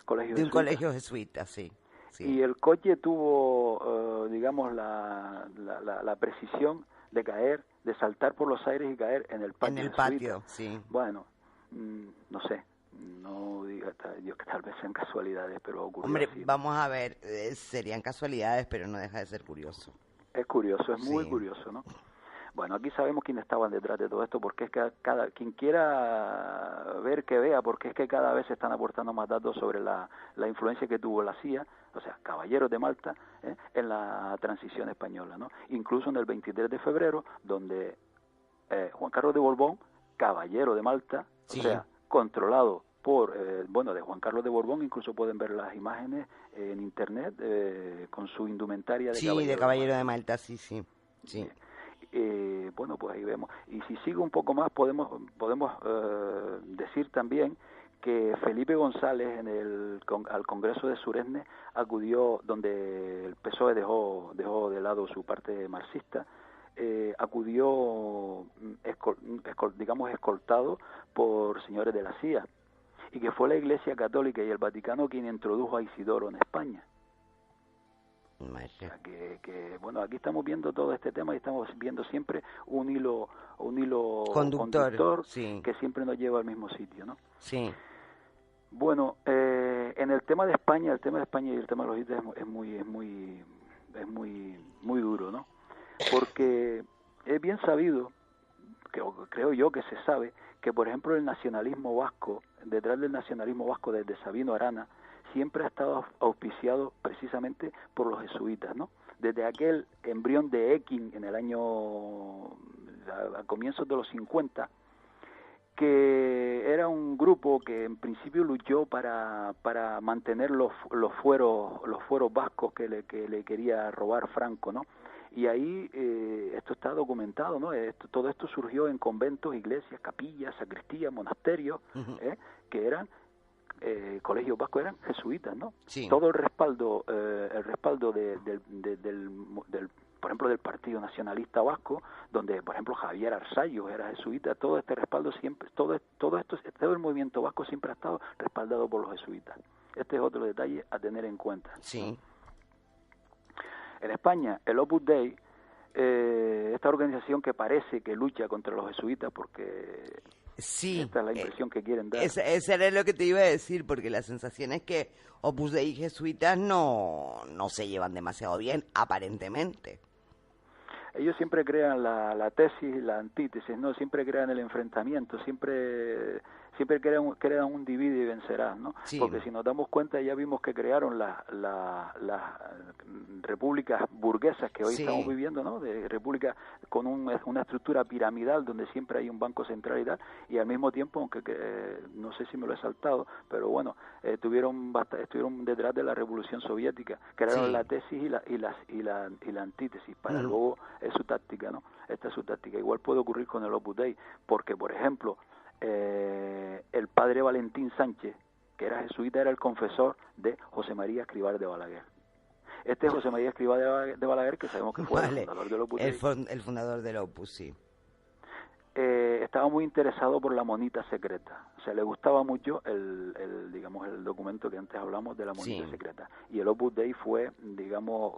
Speaker 1: colegio jesuita, sí.
Speaker 2: Y el coche tuvo, digamos, la precisión de caer, de saltar por los aires y caer en el patio.
Speaker 1: En el patio, sí.
Speaker 2: Bueno, no sé, no diga yo que tal vez sean casualidades, pero ocurrió.
Speaker 1: Hombre,
Speaker 2: así, ¿no?
Speaker 1: Vamos a ver, serían casualidades, pero no deja de ser curioso.
Speaker 2: Es curioso, es muy curioso, ¿no? Bueno, aquí sabemos quiénes estaban detrás de todo esto, porque es que quien quiera ver que vea, porque es que cada vez se están aportando más datos sobre la influencia que tuvo la CIA, o sea, caballeros de Malta, en la transición española, ¿no? Incluso en el 23 de febrero, donde Juan Carlos de Borbón, caballero de Malta, o sea, controlado por, de Juan Carlos de Borbón, incluso pueden ver las imágenes en internet con su indumentaria de
Speaker 1: caballero de Malta, sí.
Speaker 2: Bueno, pues ahí vemos. Y si sigue un poco más, podemos decir también que Felipe González al Congreso de Suresnes acudió, donde el PSOE dejó de lado su parte marxista, acudió, digamos, escoltado por señores de la CIA, y que fue la Iglesia Católica y el Vaticano quien introdujo a Isidoro en España. O sea, bueno, aquí estamos viendo todo este tema y estamos viendo siempre un hilo conductor
Speaker 1: sí,
Speaker 2: que siempre nos lleva al mismo sitio, ¿no?
Speaker 1: Sí.
Speaker 2: Bueno, en el tema de España, y el tema de los ITES es muy duro, ¿no? Porque es bien sabido, creo yo que se sabe, que por ejemplo el nacionalismo vasco, detrás del nacionalismo vasco desde Sabino Arana, siempre ha estado auspiciado precisamente por los jesuitas, ¿no? Desde aquel embrión de Ekin en el año, a comienzos de los 50, que era un grupo que en principio luchó para mantener los fueros vascos que le quería robar Franco, ¿no? Y ahí esto está documentado, ¿no? Todo esto surgió en conventos, iglesias, capillas, sacristías, monasterios, que eran colegios vascos, eran jesuitas, ¿no?
Speaker 1: Sí.
Speaker 2: Todo el respaldo por ejemplo, del Partido Nacionalista Vasco, donde, por ejemplo, Javier Arzayus era jesuita, todo este respaldo siempre, todo el movimiento vasco siempre ha estado respaldado por los jesuitas. Este es otro detalle a tener en cuenta.
Speaker 1: Sí.
Speaker 2: En España, el Opus Dei, esta organización que parece que lucha contra los jesuitas, porque
Speaker 1: sí,
Speaker 2: esta es la impresión que quieren dar.
Speaker 1: Esa era lo que te iba a decir, porque la sensación es que Opus Dei y jesuitas no se llevan demasiado bien, aparentemente.
Speaker 2: Ellos siempre crean la tesis, la antítesis, ¿no? Siempre crean el enfrentamiento, siempre crean un divide y vencerás, ¿no?
Speaker 1: Sí.
Speaker 2: Porque si nos damos cuenta, ya vimos que crearon las repúblicas burguesas que hoy estamos viviendo, ¿no? De repúblicas con una estructura piramidal donde siempre hay un banco central y tal, y al mismo tiempo, aunque no sé si me lo he saltado, pero bueno, estuvieron detrás de la Revolución Soviética, crearon la tesis y la antítesis para luego es su táctica, ¿no? Esta es su táctica. Igual puede ocurrir con el Opus Dei, porque, por ejemplo, el padre Valentín Sánchez, que era jesuita, era el confesor de José María Escrivá de Balaguer. Este José María Escrivá de Balaguer, que sabemos que fue el fundador del Opus Dei.
Speaker 1: El fundador del Opus, sí.
Speaker 2: Estaba muy interesado por la monita secreta. O sea, le gustaba mucho digamos, el documento que antes hablamos de la monita secreta. Y el Opus Dei fue, digamos,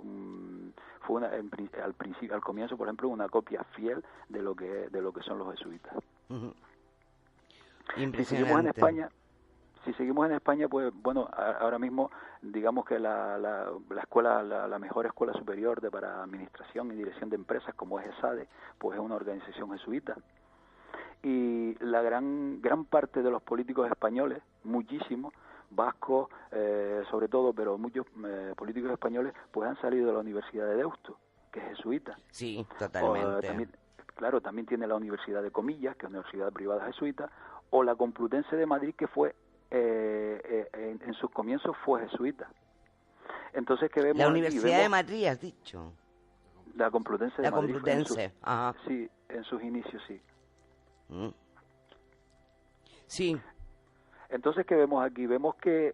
Speaker 2: al comienzo, por ejemplo, una copia fiel de lo que son los jesuitas.
Speaker 1: Impresionante.
Speaker 2: Si seguimos en España, pues bueno, ahora mismo digamos que la escuela, la mejor escuela superior para administración y dirección de empresas, como es ESADE, pues es una organización jesuita. Y la gran parte de los políticos españoles, muchísimos, vascos sobre todo, pero muchos políticos españoles, pues han salido de la Universidad de Deusto, que es jesuita.
Speaker 1: Sí, totalmente.
Speaker 2: También tiene la Universidad de Comillas, que es una universidad privada jesuita, o la Complutense de Madrid, que fue en sus comienzos fue jesuita. Entonces, ¿qué vemos?
Speaker 1: La Universidad de Madrid, has dicho.
Speaker 2: La Complutense de Madrid.
Speaker 1: La Complutense, ajá.
Speaker 2: Sí, en sus inicios, sí.
Speaker 1: Sí.
Speaker 2: Entonces, ¿qué vemos aquí? Vemos que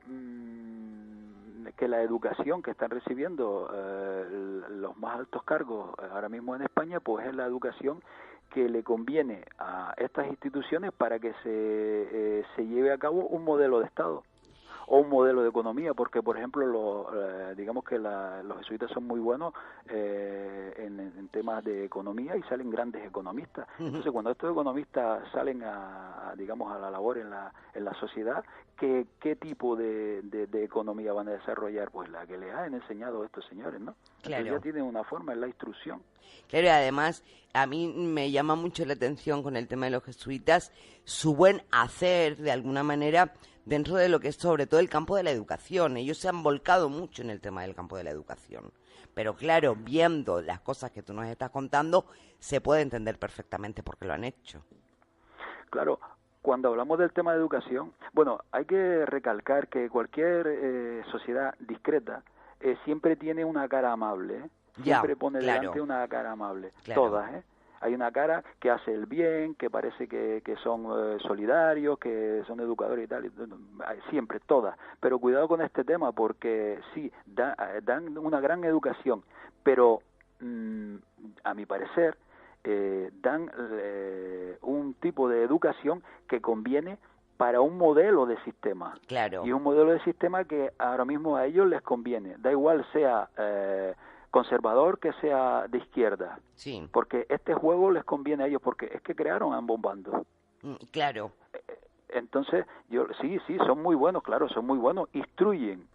Speaker 2: la educación que están recibiendo los más altos cargos ahora mismo en España, pues es la educación que le conviene a estas instituciones para que se lleve a cabo un modelo de Estado o un modelo de economía, porque por ejemplo digamos que los jesuitas son muy buenos en temas de economía y salen grandes economistas. Entonces, cuando estos economistas salen a la labor en la sociedad, ¿qué tipo de economía van a desarrollar? Pues la que les han enseñado estos señores, ¿no?
Speaker 1: Claro.
Speaker 2: Entonces ya tienen una forma, en la instrucción.
Speaker 1: Claro, y además a mí me llama mucho la atención con el tema de los jesuitas su buen hacer, de alguna manera, dentro de lo que es sobre todo el campo de la educación. Ellos se han volcado mucho en el tema del campo de la educación. Pero claro, viendo las cosas que tú nos estás contando, se puede entender perfectamente por qué lo han hecho.
Speaker 2: Claro, cuando hablamos del tema de educación, bueno, hay que recalcar que cualquier sociedad discreta siempre tiene una cara amable, ¿eh? Siempre pone delante una cara amable, todas, ¿eh? Hay una cara que hace el bien, que parece que son solidarios, que son educadores y tal, siempre, todas. Pero cuidado con este tema, porque sí, dan una gran educación, pero a mi parecer dan un tipo de educación que conviene para un modelo de sistema.
Speaker 1: Claro.
Speaker 2: Y un modelo de sistema que ahora mismo a ellos les conviene. Da igual sea conservador que sea de izquierda.
Speaker 1: Sí.
Speaker 2: Porque este juego les conviene a ellos, porque es que crearon ambos bandos.
Speaker 1: Claro.
Speaker 2: Entonces, sí, son muy buenos, claro, son muy buenos. Instruyen,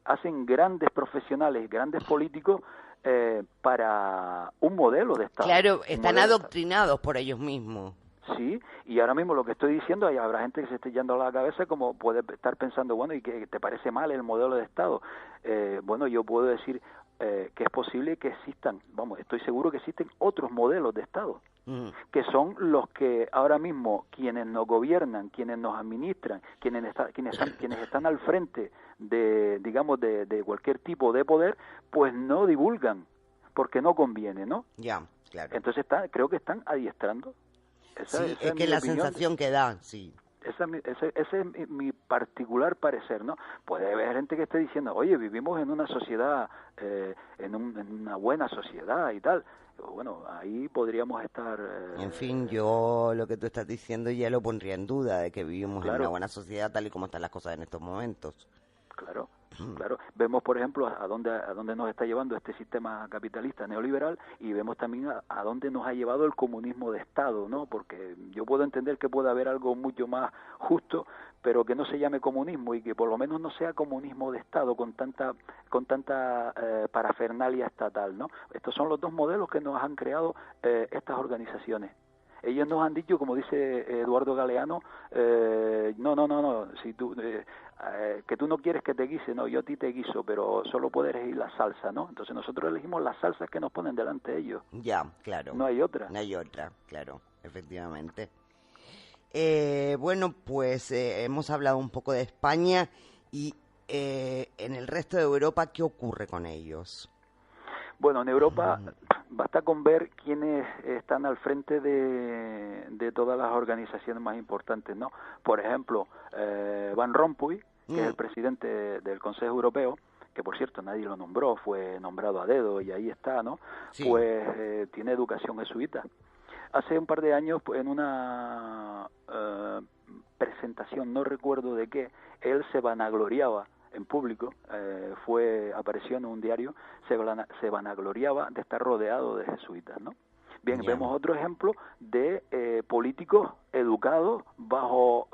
Speaker 2: hacen grandes profesionales, grandes políticos para un modelo de Estado.
Speaker 1: Claro, están adoctrinados por ellos mismos.
Speaker 2: Sí, y ahora mismo lo que estoy diciendo, habrá gente que se esté yendo a la cabeza como puede estar pensando, bueno, ¿y qué te parece mal el modelo de Estado? Bueno, yo puedo decir que es posible que existan, estoy seguro que existen otros modelos de Estado, que son los que ahora mismo quienes nos gobiernan, quienes nos administran, quienes están al frente de, digamos, de cualquier tipo de poder, pues no divulgan, porque no conviene, ¿no?
Speaker 1: Ya, claro.
Speaker 2: Entonces creo que están adiestrando.
Speaker 1: Esa es que es la sensación que da, sí.
Speaker 2: Ese es mi particular parecer, ¿no? Puede haber gente que esté diciendo, oye, vivimos en una sociedad, en una buena sociedad y tal. Bueno, ahí podríamos estar...
Speaker 1: En fin, yo lo que tú estás diciendo ya lo pondría en duda, de que vivimos en una buena sociedad tal y como están las cosas en estos momentos.
Speaker 2: Claro. Claro, vemos por ejemplo a dónde nos está llevando este sistema capitalista neoliberal, y vemos también a dónde nos ha llevado el comunismo de Estado, ¿no? Porque yo puedo entender que puede haber algo mucho más justo, pero que no se llame comunismo, y que por lo menos no sea comunismo de Estado con tanta parafernalia estatal, ¿no? Estos son los dos modelos que nos han creado estas organizaciones. Ellos nos han dicho, como dice Eduardo Galeano, no, si tú, que tú no quieres que te guise, no, yo a ti te guiso, pero solo puedes elegir la salsa, ¿no? Entonces nosotros elegimos las salsas que nos ponen delante de ellos.
Speaker 1: Ya, claro.
Speaker 2: No hay otra.
Speaker 1: No hay otra, claro, efectivamente. Bueno, pues hemos hablado un poco de España y en el resto de Europa, ¿qué ocurre con ellos?
Speaker 2: Bueno, en Europa basta con ver quiénes están al frente de todas las organizaciones más importantes, ¿no? Por ejemplo, Van Rompuy, que es el presidente del Consejo Europeo, que por cierto nadie lo nombró, fue nombrado a dedo y ahí está, ¿no? Sí. Pues tiene educación jesuita. Hace un par de años, pues, en una presentación, no recuerdo de qué, él se vanagloriaba en público, apareció en un diario, se vanagloriaba de estar rodeado de jesuitas, ¿no? Bien, vemos otro ejemplo de políticos educados bajo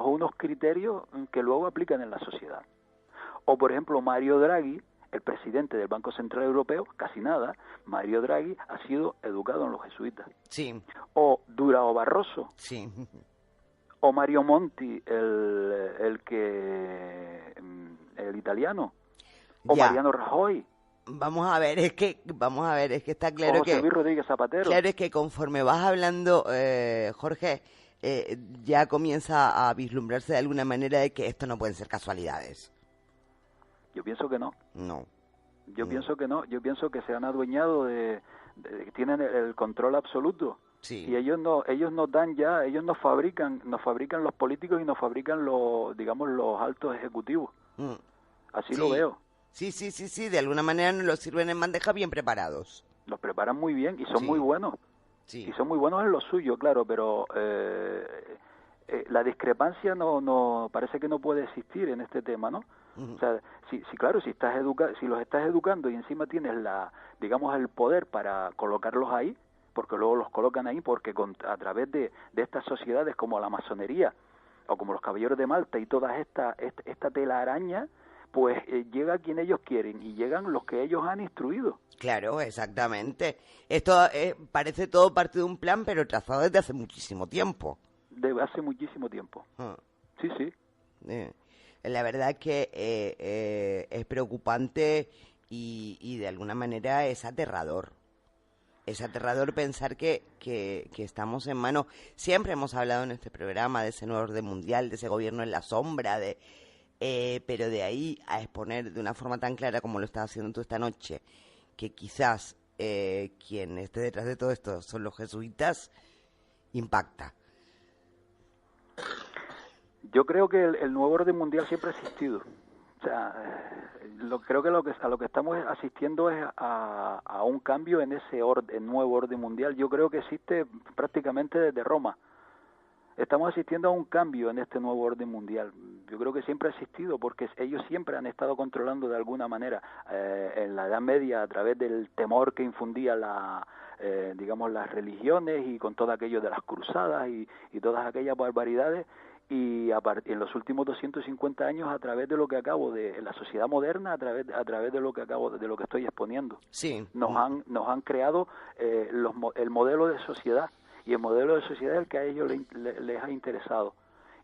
Speaker 2: unos criterios que luego aplican en la sociedad. O, por ejemplo, Mario Draghi, el presidente del Banco Central Europeo, casi nada, Mario Draghi ha sido educado en los jesuitas.
Speaker 1: Sí.
Speaker 2: O Durão Barroso.
Speaker 1: Sí.
Speaker 2: O Mario Monti, el italiano, o Mariano Rajoy.
Speaker 1: Vamos a ver, es que está claro
Speaker 2: o José Luis Rodríguez Zapatero.
Speaker 1: Claro, es que conforme vas hablando, Jorge, ya comienza a vislumbrarse de alguna manera de que esto no pueden ser casualidades.
Speaker 2: Yo pienso que no.
Speaker 1: No.
Speaker 2: Yo pienso que no. Yo pienso que se han adueñado tienen el control absoluto.
Speaker 1: Sí.
Speaker 2: Y ellos nos dan ya, ellos nos fabrican los políticos y nos fabrican los altos ejecutivos. Así lo veo.
Speaker 1: Sí, de alguna manera nos los sirven en bandeja bien preparados.
Speaker 2: Los preparan muy bien y son muy buenos.
Speaker 1: Sí.
Speaker 2: Y son muy buenos en lo suyo, claro, pero la discrepancia no parece que no puede existir en este tema, ¿no? O sea, claro, si los estás educando y encima tienes el poder para colocarlos ahí, porque luego los colocan ahí, porque a través de estas sociedades como la masonería o como los caballeros de Malta y toda esta telaraña, pues llega quien ellos quieren y llegan los que ellos han instruido.
Speaker 1: Claro, exactamente. Esto parece todo parte de un plan, pero trazado desde hace muchísimo tiempo.
Speaker 2: Desde hace muchísimo tiempo. Sí.
Speaker 1: La verdad es que es preocupante y de alguna manera es aterrador. Es aterrador pensar que estamos en manos. Siempre hemos hablado en este programa de ese nuevo orden mundial, de ese gobierno en la sombra, pero de ahí a exponer de una forma tan clara como lo estás haciendo tú esta noche, que quizás quien esté detrás de todo esto son los jesuitas, impacta.
Speaker 2: Yo creo que el nuevo orden mundial siempre ha existido, O sea, creo que a lo que estamos asistiendo es a un cambio en ese nuevo orden mundial. Yo creo que existe prácticamente desde Roma. Estamos asistiendo a un cambio en este nuevo orden mundial. Yo creo que siempre ha existido, porque ellos siempre han estado controlando de alguna manera en la Edad Media a través del temor que infundía digamos, las religiones, y con todo aquello de las cruzadas y todas aquellas barbaridades. Y en los últimos 250 años, a través de lo que acabo de la sociedad moderna, a través de lo que estoy exponiendo,
Speaker 1: sí,
Speaker 2: nos han creado el modelo de sociedad, y el modelo de sociedad es el que a ellos les ha interesado.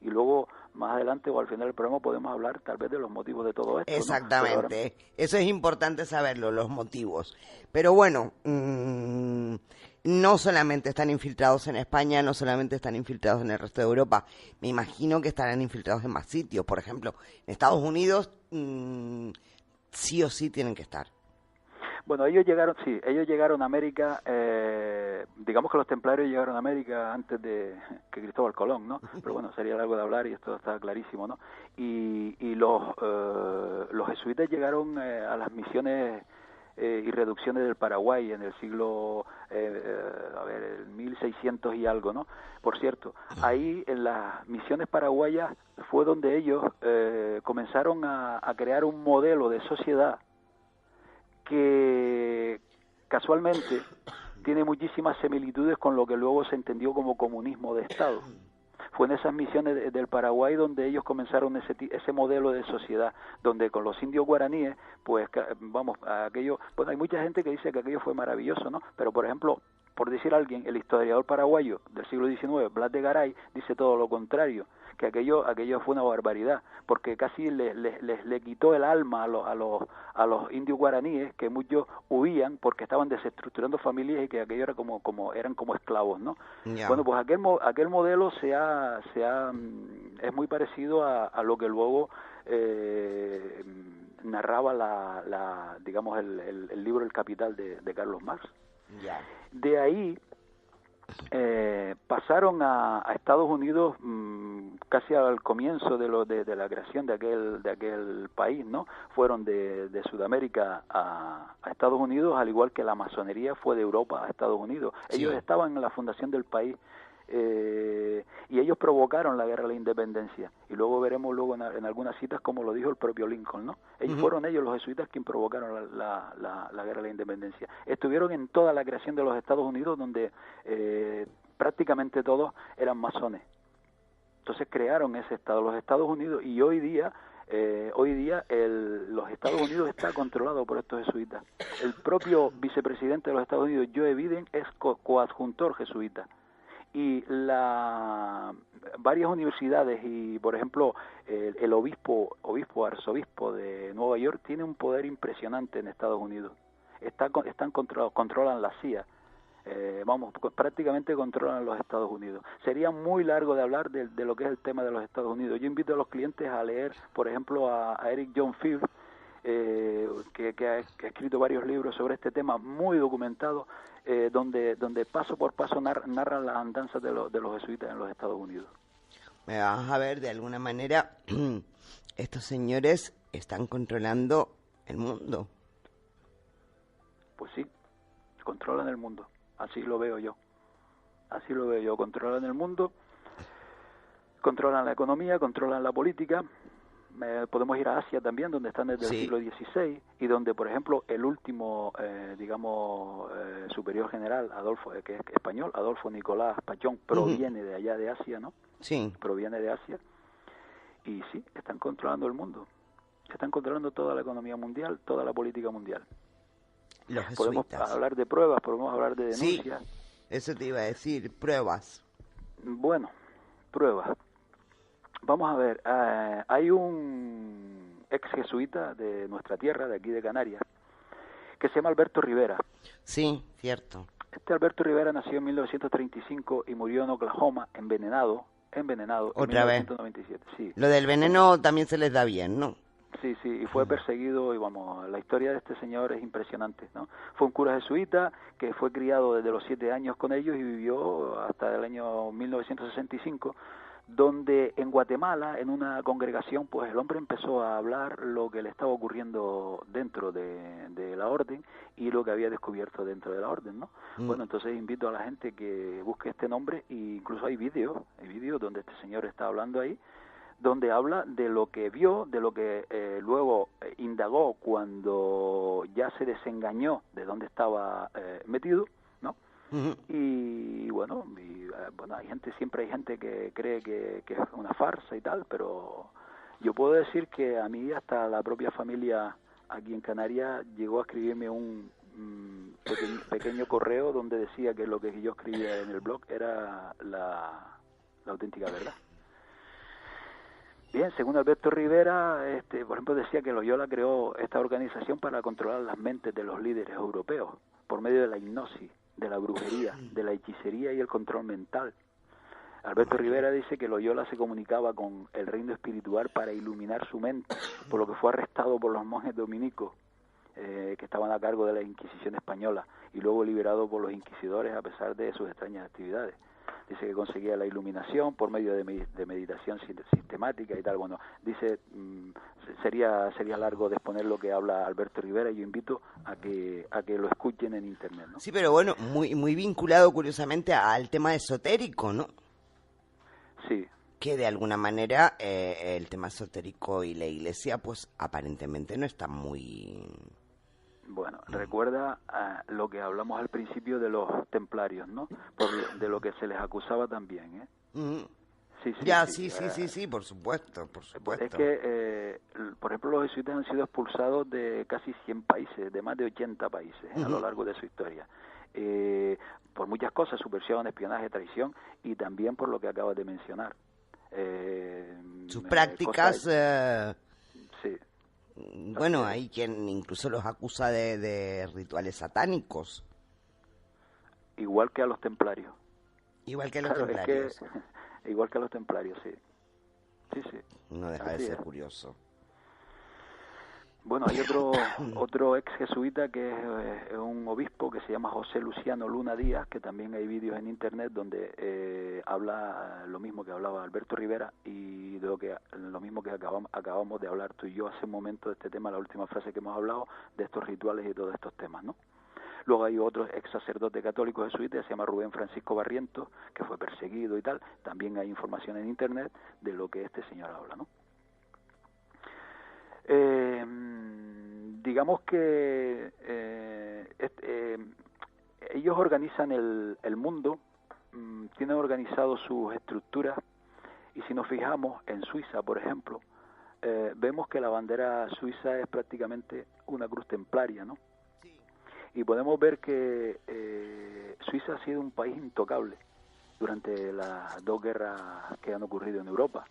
Speaker 2: Y luego, más adelante o al final del programa, podemos hablar tal vez de los motivos de todo esto.
Speaker 1: Exactamente, ¿no? Eso es importante saberlo, los motivos. Pero bueno, no solamente están infiltrados en España, no solamente están infiltrados en el resto de Europa, me imagino que estarán infiltrados en más sitios. Por ejemplo, en Estados Unidos sí o sí tienen que estar.
Speaker 2: Bueno, ellos llegaron a América, digamos que los templarios llegaron a América antes de que Cristóbal Colón, ¿no? Pero bueno, sería largo de hablar y esto está clarísimo, ¿no? Y los jesuitas llegaron a las misiones y reducciones del Paraguay en el siglo, 1600 y algo, ¿no? Por cierto, ahí en las misiones paraguayas fue donde ellos comenzaron a crear un modelo de sociedad que casualmente tiene muchísimas similitudes con lo que luego se entendió como comunismo de Estado. Fue en esas misiones del Paraguay donde ellos comenzaron ese modelo de sociedad, donde con los indios guaraníes, pues vamos, aquello, pues hay mucha gente que dice que aquello fue maravilloso, ¿no? Pero por ejemplo, por decir alguien, el historiador paraguayo del siglo XIX, Blas de Garay, dice todo lo contrario, que aquello fue una barbaridad, porque casi le quitó el alma a los indios guaraníes, que muchos huían porque estaban desestructurando familias y que aquello era eran como esclavos, ¿no? Yeah. Bueno, pues aquel modelo es muy parecido a lo que luego narraba digamos el libro El Capital de Carlos Marx.
Speaker 1: Yeah.
Speaker 2: De ahí pasaron a Estados Unidos casi al comienzo de la creación de aquel país, ¿no? Fueron de Sudamérica a Estados Unidos, al igual que la masonería fue de Europa a Estados Unidos. Sí. Ellos estaban en la fundación del país y ellos provocaron la guerra de la independencia, y luego veremos en algunas citas como lo dijo el propio Lincoln, ¿no? Ellos fueron ellos, los jesuitas, quienes provocaron la guerra de la independencia. Estuvieron en toda la creación de los Estados Unidos, donde prácticamente todos eran masones. Entonces crearon ese estado, los Estados Unidos, y hoy día los Estados Unidos está controlado por estos jesuitas. El propio vicepresidente de los Estados Unidos, Joe Biden, es coadjuntor jesuita. Y varias universidades y, por ejemplo, el arzobispo de Nueva York tiene un poder impresionante en Estados Unidos. Controlan la CIA. Prácticamente controlan los Estados Unidos. Sería muy largo de hablar de lo que es el tema de los Estados Unidos. Yo invito a los clientes a leer, por ejemplo, a Eric John Field, que ha escrito varios libros sobre este tema, muy documentados, donde paso por paso narran las andanzas de los jesuitas en los Estados Unidos.
Speaker 1: Vamos a ver, de alguna manera, estos señores están controlando el mundo.
Speaker 2: Pues sí, controlan el mundo. Así lo veo yo. Controlan el mundo, controlan la economía, controlan la política. Podemos ir a Asia también, donde están desde el siglo XVI, y donde, por ejemplo, el último, superior general, Adolfo, que es español, Adolfo Nicolás Pachón, proviene de allá de Asia, ¿no?
Speaker 1: Sí.
Speaker 2: Proviene de Asia. Y sí, están controlando el mundo. Están controlando toda la economía mundial, toda la política mundial.
Speaker 1: Los jesuitas.
Speaker 2: Podemos hablar de pruebas, podemos hablar de denuncias.
Speaker 1: Sí, eso te iba a decir, pruebas.
Speaker 2: Bueno, pruebas. Vamos a ver, hay un ex jesuita de nuestra tierra, de aquí de Canarias, que se llama Alberto Rivera.
Speaker 1: Sí, cierto.
Speaker 2: Este Alberto Rivera nació en 1935 y murió en Oklahoma, envenenado
Speaker 1: ¿Otra
Speaker 2: en 1997.
Speaker 1: Vez?
Speaker 2: Sí.
Speaker 1: Lo del veneno también se les da bien, ¿no?
Speaker 2: Sí, y fue perseguido, y la historia de este señor es impresionante, ¿no? Fue un cura jesuita que fue criado desde los 7 años con ellos y vivió hasta el año 1965, donde en Guatemala, en una congregación, pues el hombre empezó a hablar lo que le estaba ocurriendo dentro de la orden y lo que había descubierto dentro de la orden, ¿no? Bueno, entonces invito a la gente que busque este nombre, e incluso hay vídeos donde este señor está hablando ahí, donde habla de lo que vio, de lo que luego indagó cuando ya se desengañó de dónde estaba metido, ¿no? Y bueno, siempre hay gente que cree que es una farsa y tal, pero yo puedo decir que a mí hasta la propia familia aquí en Canarias llegó a escribirme un pequeño correo donde decía que lo que yo escribía en el blog era la auténtica verdad. Bien, según Alberto Rivera, por ejemplo, decía que Loyola creó esta organización para controlar las mentes de los líderes europeos por medio de la hipnosis, de la brujería, de la hechicería y el control mental. Alberto Rivera dice que Loyola se comunicaba con el reino espiritual para iluminar su mente, por lo que fue arrestado por los monjes dominicos que estaban a cargo de la Inquisición española y luego liberado por los inquisidores a pesar de sus extrañas actividades. Dice que conseguía la iluminación por medio de meditación sistemática y tal. Bueno, dice, sería largo de exponer lo que habla Alberto Rivera y yo invito a que lo escuchen en internet, ¿no?
Speaker 1: Sí, pero bueno, muy vinculado curiosamente al tema esotérico, ¿no?
Speaker 2: Sí.
Speaker 1: Que de alguna manera el tema esotérico y la iglesia pues aparentemente no están muy...
Speaker 2: Bueno, recuerda lo que hablamos al principio de los templarios, ¿no? De lo que se les acusaba también, ¿eh?
Speaker 1: Sí, por supuesto.
Speaker 2: Es que, por ejemplo, los jesuitas han sido expulsados de casi 100 países, de más de 80 países a lo largo de su historia. Por muchas cosas, subversión, espionaje, traición, y también por lo que acabas de mencionar.
Speaker 1: Sus prácticas...
Speaker 2: Sí.
Speaker 1: Bueno, hay quien incluso los acusa de rituales satánicos.
Speaker 2: Igual que a los templarios.
Speaker 1: Igual que a los templarios.
Speaker 2: Igual que a los templarios, sí. Sí.
Speaker 1: No deja de ser curioso.
Speaker 2: Bueno, hay otro ex jesuita que es un obispo que se llama José Luciano Luna Díaz, que también hay vídeos en internet donde habla lo mismo que hablaba Alberto Rivera y de lo mismo que acabamos de hablar tú y yo hace un momento de este tema, la última frase que hemos hablado, de estos rituales y todos estos temas, ¿no? Luego hay otro ex sacerdote católico jesuita, se llama Rubén Francisco Barrientos, que fue perseguido y tal. También hay información en internet de lo que este señor habla, ¿no? Digamos que ellos organizan el mundo, tienen organizado sus estructuras, y si nos fijamos en Suiza, por ejemplo, vemos que la bandera suiza es prácticamente una cruz templaria, ¿no? Y podemos ver que Suiza ha sido un país intocable durante las dos guerras que han ocurrido en Europa.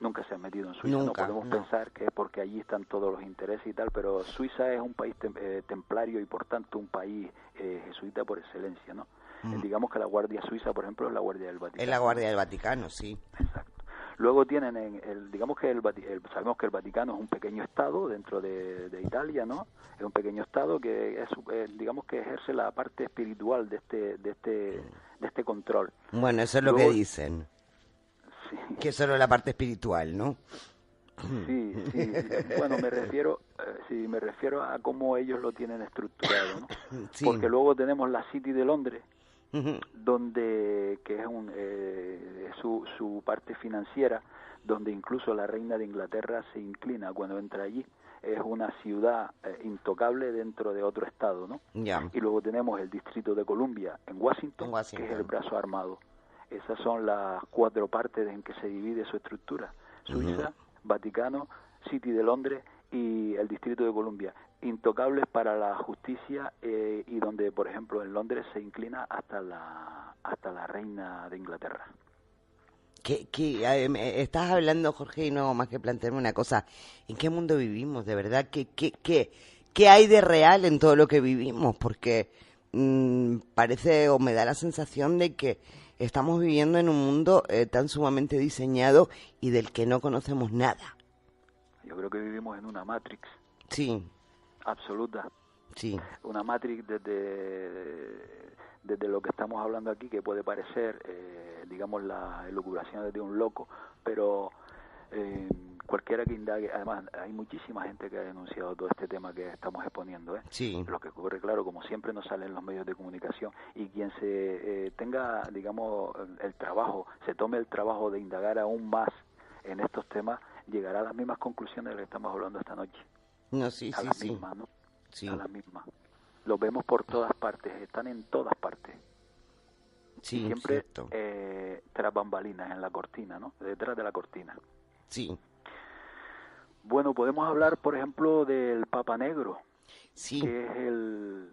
Speaker 2: Nunca se han metido en Suiza, no podemos pensar que es porque allí están todos los intereses y tal, pero Suiza es un país templario y por tanto un país jesuita por excelencia, ¿no? Digamos que la Guardia Suiza, por ejemplo, es la Guardia del Vaticano.
Speaker 1: Es la Guardia del Vaticano, sí.
Speaker 2: Exacto. Luego tienen, digamos que sabemos que el Vaticano es un pequeño estado dentro de Italia, ¿no? Es un pequeño estado que digamos que ejerce la parte espiritual de este control.
Speaker 1: Bueno, eso es lo que dicen.
Speaker 2: Sí.
Speaker 1: Que es solo la parte espiritual, ¿no?
Speaker 2: Sí. Bueno, me refiero a cómo ellos lo tienen estructurado, ¿no? Sí. Porque luego tenemos la City de Londres, donde que es su parte financiera, donde incluso la reina de Inglaterra se inclina cuando entra allí. Es una ciudad intocable dentro de otro estado, ¿no?
Speaker 1: Yeah.
Speaker 2: Y luego tenemos el Distrito de Columbia en Washington, que es el brazo armado. Esas son las 4 partes en que se divide su estructura: Suiza, Vaticano, City de Londres y el Distrito de Columbia, intocables para la justicia, y donde, por ejemplo, en Londres se inclina hasta la reina de Inglaterra.
Speaker 1: Estás hablando, Jorge, y no más que plantearme una cosa: ¿en qué mundo vivimos? De verdad, ¿qué hay de real en todo lo que vivimos? Porque parece, o me da la sensación de que estamos viviendo en un mundo tan sumamente diseñado y del que no conocemos nada.
Speaker 2: Yo creo que vivimos en una Matrix.
Speaker 1: Sí.
Speaker 2: Absoluta.
Speaker 1: Sí.
Speaker 2: Una Matrix desde lo que estamos hablando aquí, que puede parecer digamos, las elucubraciones de un loco, pero cualquiera que indague, además hay muchísima gente que ha denunciado todo este tema que estamos exponiendo,
Speaker 1: Sí.
Speaker 2: Lo que ocurre, claro, como siempre nos salen los medios de comunicación, y quien se tenga, digamos, el trabajo, se tome el trabajo de indagar aún más en estos temas, llegará a las mismas conclusiones de las que estamos hablando esta noche.
Speaker 1: No, sí,
Speaker 2: a
Speaker 1: sí,
Speaker 2: las
Speaker 1: sí.
Speaker 2: mismas, ¿no?
Speaker 1: Sí.
Speaker 2: A las mismas. Los vemos por todas partes, están en todas partes.
Speaker 1: Sí,
Speaker 2: y siempre
Speaker 1: cierto.
Speaker 2: Tras bambalinas, en la cortina, ¿no? Detrás de la cortina.
Speaker 1: Sí.
Speaker 2: Bueno, podemos hablar, por ejemplo, del Papa Negro,
Speaker 1: Sí.
Speaker 2: que es el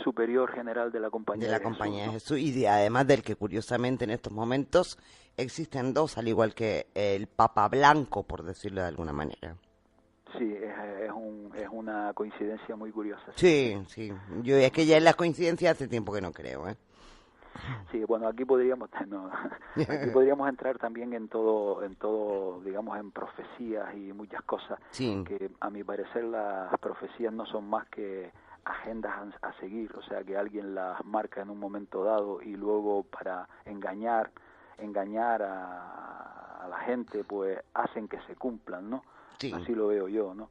Speaker 2: superior general de la Compañía de Jesús.
Speaker 1: De la Compañía de Jesús, y además del que curiosamente en estos momentos existen dos, al igual que el Papa Blanco, por decirlo de alguna manera.
Speaker 2: Sí, es una coincidencia muy curiosa.
Speaker 1: Sí, sí. Yo es que ya en las coincidencias hace tiempo que no creo,
Speaker 2: Sí, bueno, aquí podríamos entrar también en todo, digamos, en profecías y muchas cosas.
Speaker 1: Sí.
Speaker 2: Que a mi parecer las profecías no son más que agendas a seguir, o sea, que alguien las marca en un momento dado y luego para engañar a la gente, pues hacen que se cumplan, ¿no?
Speaker 1: Sí.
Speaker 2: Así lo veo yo, ¿no?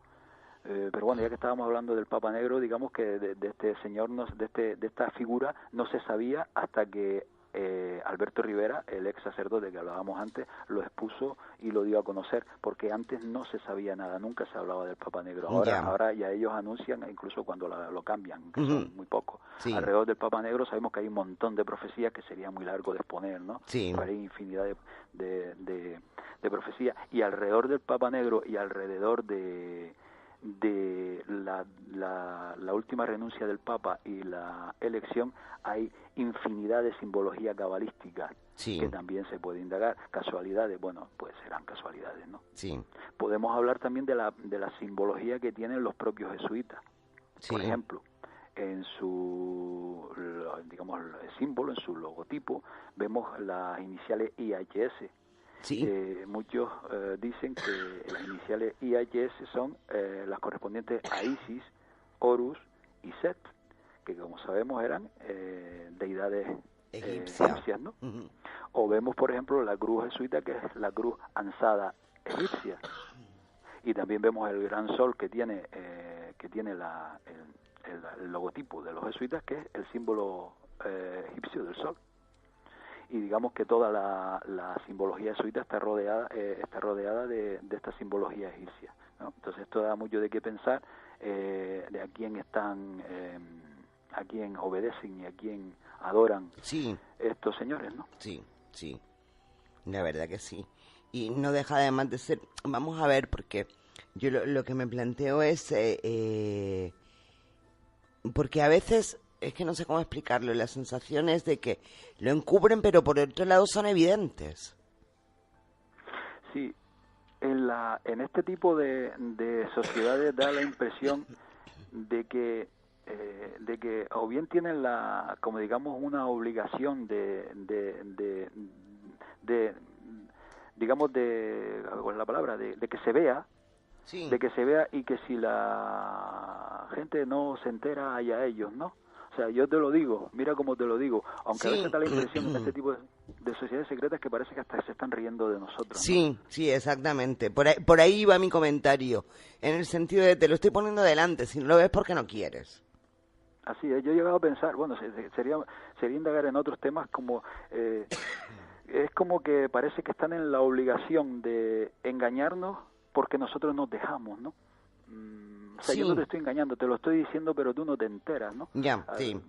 Speaker 2: Pero bueno, ya que estábamos hablando del Papa Negro, digamos que de este señor, de esta figura, no se sabía hasta que Alberto Rivera, el ex sacerdote que hablábamos antes, lo expuso y lo dio a conocer, porque antes no se sabía nada, nunca se hablaba del Papa Negro. Ahora ya ellos anuncian, incluso cuando lo cambian, que son muy pocos.
Speaker 1: Sí.
Speaker 2: Alrededor del Papa Negro sabemos que hay un montón de profecías que sería muy largo de exponer, ¿no?
Speaker 1: Sí.
Speaker 2: Hay infinidad de profecías. Y alrededor del Papa Negro y alrededor de la última renuncia del Papa y la elección, hay infinidad de simbología cabalística que también se puede indagar. Casualidades, bueno, pues serán casualidades, ¿no?
Speaker 1: Sí.
Speaker 2: Podemos hablar también de la simbología que tienen los propios jesuitas. Por ejemplo, en su, digamos, símbolo, en su logotipo, vemos las iniciales IHS.
Speaker 1: Sí.
Speaker 2: Muchos dicen que las iniciales IHS son las correspondientes a Isis, Horus y Set, que como sabemos eran deidades egipcias, ¿no? O vemos, por ejemplo, la cruz jesuita, que es la cruz ansada egipcia. Y también vemos el gran sol que tiene el logotipo de los jesuitas, que es el símbolo egipcio del sol. Y digamos que toda la simbología jesuita está rodeada de esta simbología egipcia, ¿no? Entonces esto da mucho de qué pensar, de a quién están, a quién obedecen y a quién adoran estos señores, ¿no?
Speaker 1: Sí, sí, la verdad que sí. Y no deja además de ser, vamos a ver, porque yo lo que me planteo es, porque a veces, es que no sé cómo explicarlo, la sensación es de que lo encubren, pero por otro lado son evidentes.
Speaker 2: Sí, en este tipo de sociedades da la impresión de que o bien tienen como digamos una obligación digamos ¿cuál es la palabra? De que se vea, de que se vea, y que si la gente no se entera, haya ellos, ¿no? O sea, yo te lo digo, mira cómo te lo digo, aunque a veces da la impresión en este tipo de sociedades secretas que parece que hasta se están riendo de nosotros, ¿no?
Speaker 1: Sí, sí, exactamente. Por ahí va mi comentario, en el sentido de te lo estoy poniendo delante, si no lo ves porque no quieres.
Speaker 2: Así es, yo he llegado a pensar, bueno, sería indagar en otros temas como... es como que parece que están en la obligación de engañarnos porque nosotros nos dejamos, ¿no? O sea, yo no te estoy engañando, te lo estoy diciendo, pero tú no te enteras, ¿no?
Speaker 1: Ya, sí.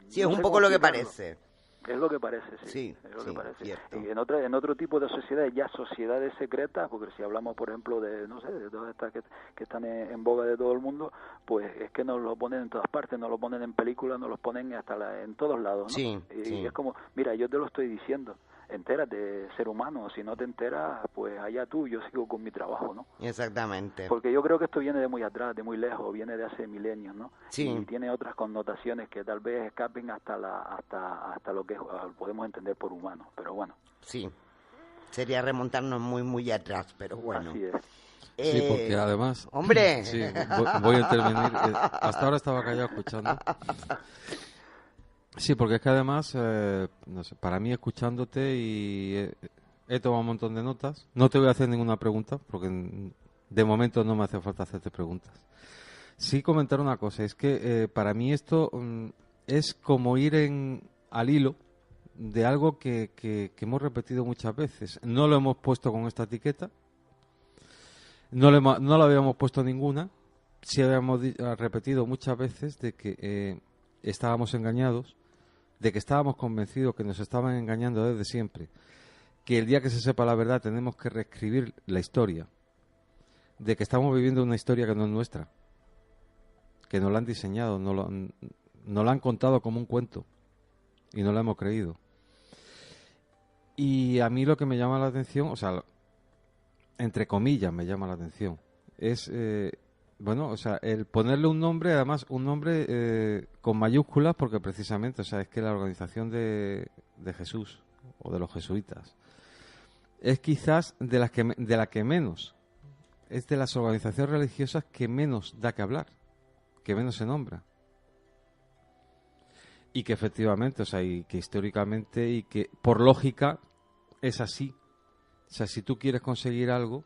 Speaker 1: Sí,
Speaker 2: no
Speaker 1: es un poco lo que parece.
Speaker 2: Es lo que parece, sí. Es lo que parece. Y en otro tipo de sociedades, ya sociedades secretas, porque si hablamos, por ejemplo, de, no sé, de todas estas que están en boga de todo el mundo, pues es que nos lo ponen en todas partes, nos lo ponen en películas, nos lo ponen hasta en todos lados, ¿no?
Speaker 1: Sí,
Speaker 2: y es como, mira, yo te lo estoy diciendo, entérate, ser humano, si no te enteras, pues allá tú, yo sigo con mi trabajo, ¿no?
Speaker 1: Exactamente.
Speaker 2: Porque yo creo que esto viene de muy atrás, de muy lejos, viene de hace milenios, ¿no?
Speaker 1: Sí.
Speaker 2: Y tiene otras connotaciones que tal vez escapen hasta lo que podemos entender por humano, pero bueno.
Speaker 1: Sí, sería remontarnos muy, muy atrás, pero bueno.
Speaker 2: Así es.
Speaker 3: Sí, porque además...
Speaker 1: ¡Hombre!
Speaker 3: Sí, voy a intervenir. Hasta ahora estaba callado escuchando. Sí, porque es que además, no sé, para mí escuchándote y he tomado un montón de notas. No te voy a hacer ninguna pregunta, porque de momento no me hace falta hacerte preguntas. Sí comentar una cosa, es que para mí esto es como ir al hilo de algo que hemos repetido muchas veces. No lo hemos puesto con esta etiqueta, no lo habíamos puesto ninguna, sí habíamos repetido muchas veces de que estábamos engañados, de que estábamos convencidos que nos estaban engañando desde siempre, que el día que se sepa la verdad tenemos que reescribir la historia, de que estamos viviendo una historia que no es nuestra, que nos la han diseñado, nos la han contado como un cuento y no la hemos creído. Y a mí lo que me llama la atención, o sea, entre comillas me llama la atención, es, bueno, o sea, el ponerle un nombre, además un nombre con mayúsculas, porque precisamente, o sea, es que la organización de Jesús o de los jesuitas es quizás de la que menos, es de las organizaciones religiosas que menos da que hablar, que menos se nombra. Y que efectivamente, o sea, y que históricamente y que por lógica es así. O sea, si tú quieres conseguir algo,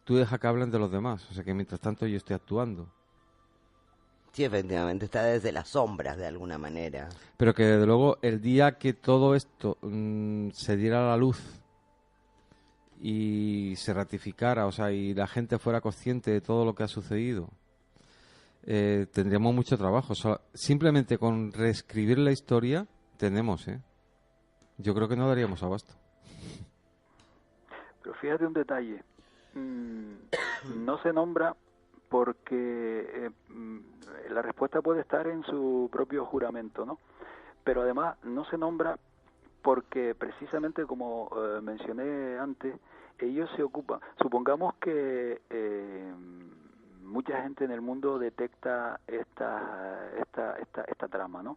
Speaker 3: tú deja que hablen de los demás. O sea, que mientras tanto yo estoy actuando.
Speaker 1: Sí, efectivamente, está desde las sombras de alguna manera.
Speaker 3: Pero que desde luego el día que todo esto se diera a la luz y se ratificara, o sea, y la gente fuera consciente de todo lo que ha sucedido, tendríamos mucho trabajo. O sea, simplemente con reescribir la historia tenemos, yo creo que no daríamos abasto.
Speaker 2: Pero fíjate un detalle, no se nombra porque la respuesta puede estar en su propio juramento, ¿no? Pero además no se nombra porque precisamente como mencioné antes, ellos se ocupan, supongamos que mucha gente en el mundo detecta esta trama, ¿no?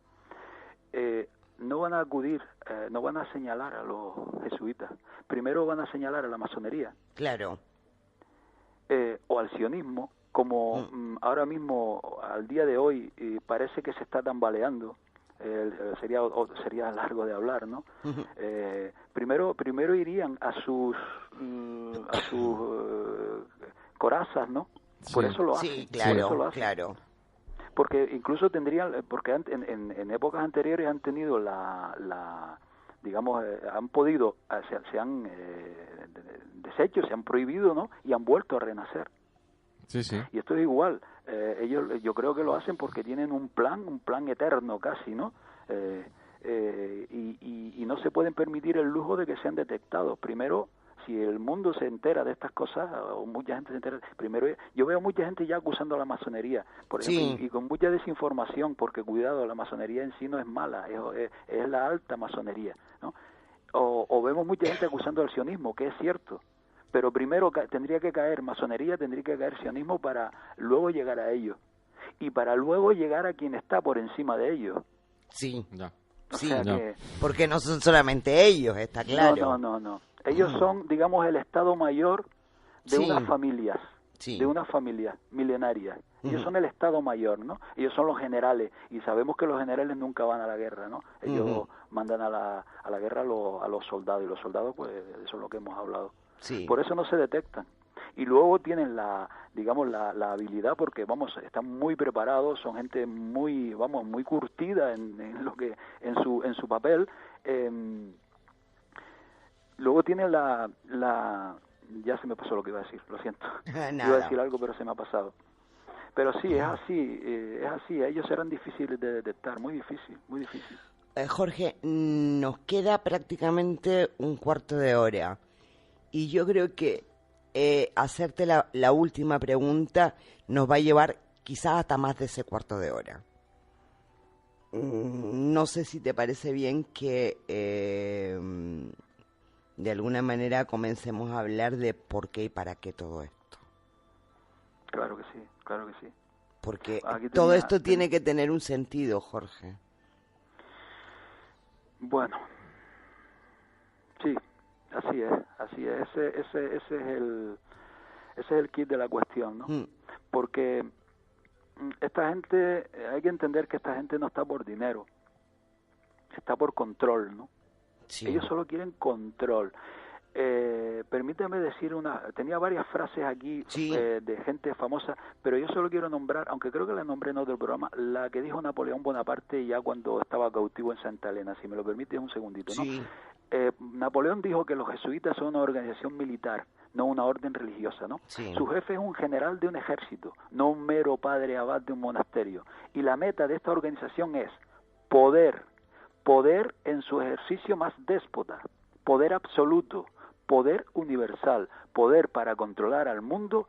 Speaker 2: No van a acudir, no van a señalar a los jesuitas. Primero van a señalar a la masonería.
Speaker 1: Claro.
Speaker 2: O al sionismo, como ahora mismo, al día de hoy, parece que se está tambaleando. Sería largo de hablar, ¿no? Primero irían a sus corazas, ¿no?
Speaker 3: Sí.
Speaker 2: Por eso lo hacen.
Speaker 1: Sí, claro,
Speaker 2: por eso lo hacen.
Speaker 1: claro.
Speaker 2: Porque incluso tendrían, porque en épocas anteriores han tenido digamos, han podido, se han deshecho, se han prohibido, ¿no? Y han vuelto a renacer.
Speaker 3: Sí, sí.
Speaker 2: Y esto es igual. Ellos, yo creo que lo hacen porque tienen un plan eterno casi, ¿no? Y no se pueden permitir el lujo de que sean detectados. Primero, si el mundo se entera de estas cosas, o mucha gente se entera, primero yo veo mucha gente ya acusando a la masonería, por ejemplo,
Speaker 1: Sí.
Speaker 2: y con mucha desinformación, porque cuidado, la masonería en sí no es mala, es la alta masonería, ¿no? O vemos mucha gente acusando al sionismo, que es cierto, pero primero tendría que caer masonería, tendría que caer sionismo para luego llegar a ellos, y para luego llegar a quien está por encima de ellos.
Speaker 1: Sí.
Speaker 3: Ya.
Speaker 2: O
Speaker 1: Sí,
Speaker 2: sea que,
Speaker 1: porque no son solamente ellos, está claro.
Speaker 2: No. Ellos son, digamos, el Estado Mayor de
Speaker 1: Sí.
Speaker 2: unas familias,
Speaker 1: Sí.
Speaker 2: de unas familias milenarias. Ellos son el Estado Mayor, ¿no? Ellos son los generales, y sabemos que los generales nunca van a la guerra, ¿no? Ellos mandan a la guerra a los soldados, y los soldados, pues, eso es lo que hemos hablado.
Speaker 1: Sí.
Speaker 2: Por eso no se detectan. Y luego tienen la habilidad, porque vamos, están muy preparados, son gente muy curtida en lo que en su papel. Luego tienen ya se me pasó lo que iba a decir, lo siento.
Speaker 1: Nada.
Speaker 2: Iba a decir algo, pero se me ha pasado. Pero sí, es así, ellos eran difíciles de detectar, muy difícil, muy difícil.
Speaker 1: Jorge, nos queda prácticamente un cuarto de hora y yo creo que hacerte la última pregunta nos va a llevar quizás hasta más de ese cuarto de hora. No sé si te parece bien que de alguna manera comencemos a hablar de por qué y para qué todo esto.
Speaker 2: Claro que sí, claro que sí.
Speaker 1: Porque todo esto tiene que tener un sentido, Jorge.
Speaker 2: Bueno, sí, así es. Ese es el kit de la cuestión, ¿no? Porque esta gente, hay que entender que esta gente no está por dinero. está por control, ¿no?
Speaker 1: Sí.
Speaker 2: Ellos solo quieren control. Permítame decir tenía varias frases aquí de gente famosa, pero yo solo quiero nombrar, aunque creo que la nombré en otro programa, la que dijo Napoleón Bonaparte ya cuando estaba cautivo en Santa Elena, si me lo permite un segundito, ¿no?
Speaker 1: Sí.
Speaker 2: Napoleón dijo que los jesuitas son una organización militar, no una orden religiosa, ¿no?
Speaker 1: Sí.
Speaker 2: Su jefe es un general de un ejército, no un mero padre abad de un monasterio. Y la meta de esta organización es poder en su ejercicio más déspota, poder absoluto, poder universal, poder para controlar al mundo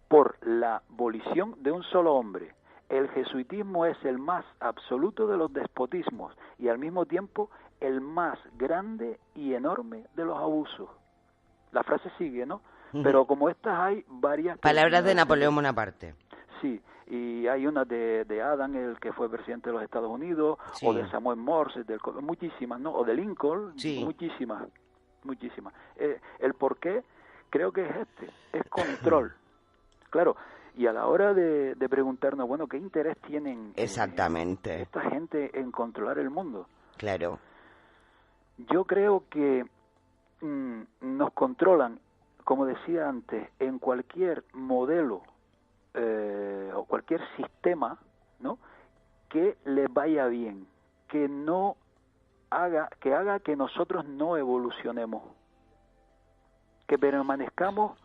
Speaker 2: por la volición de un solo hombre. El jesuitismo es el más absoluto de los despotismos y al mismo tiempo el más grande y enorme de los abusos. La frase sigue, ¿no? Pero como estas hay varias...
Speaker 1: Palabras de Napoleón Bonaparte.
Speaker 2: Sí, y hay una de Adam, el que fue presidente de los Estados Unidos, o de Samuel Morse, muchísimas, ¿no? O de Lincoln, muchísimas. El por qué creo que es control. Claro, y a la hora de preguntarnos, bueno, ¿qué interés tienen
Speaker 1: exactamente
Speaker 2: esta gente en controlar el mundo?
Speaker 1: Claro.
Speaker 2: Yo creo que nos controlan, como decía antes, en cualquier modelo o cualquier sistema, ¿no?, que les vaya bien, que haga que nosotros no evolucionemos, que permanezcamos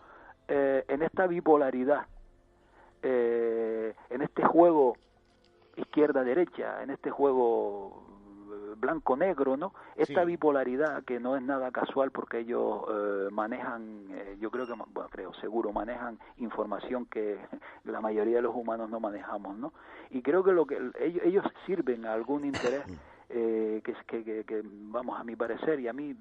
Speaker 2: en esta bipolaridad, en este juego izquierda-derecha, en este juego blanco-negro, ¿no? Esta bipolaridad que no es nada casual porque ellos manejan, yo creo que, seguro manejan información que la mayoría de los humanos no manejamos, ¿no? Y creo que ellos sirven a algún interés que vamos, a mi parecer, y a mí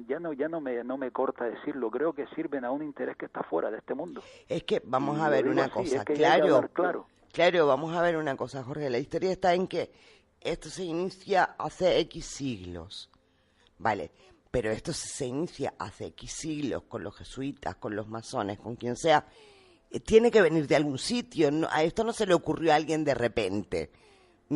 Speaker 2: ya no me corta decirlo, creo que sirven a un interés que está fuera de este mundo.
Speaker 1: Es que vamos a ver una cosa, claro, vamos a ver una cosa, Jorge, la historia está en que esto se inicia hace X siglos, vale, pero esto se inicia hace X siglos con los jesuitas, con los masones, con quien sea, tiene que venir de algún sitio, ¿no? A esto no se le ocurrió a alguien de repente.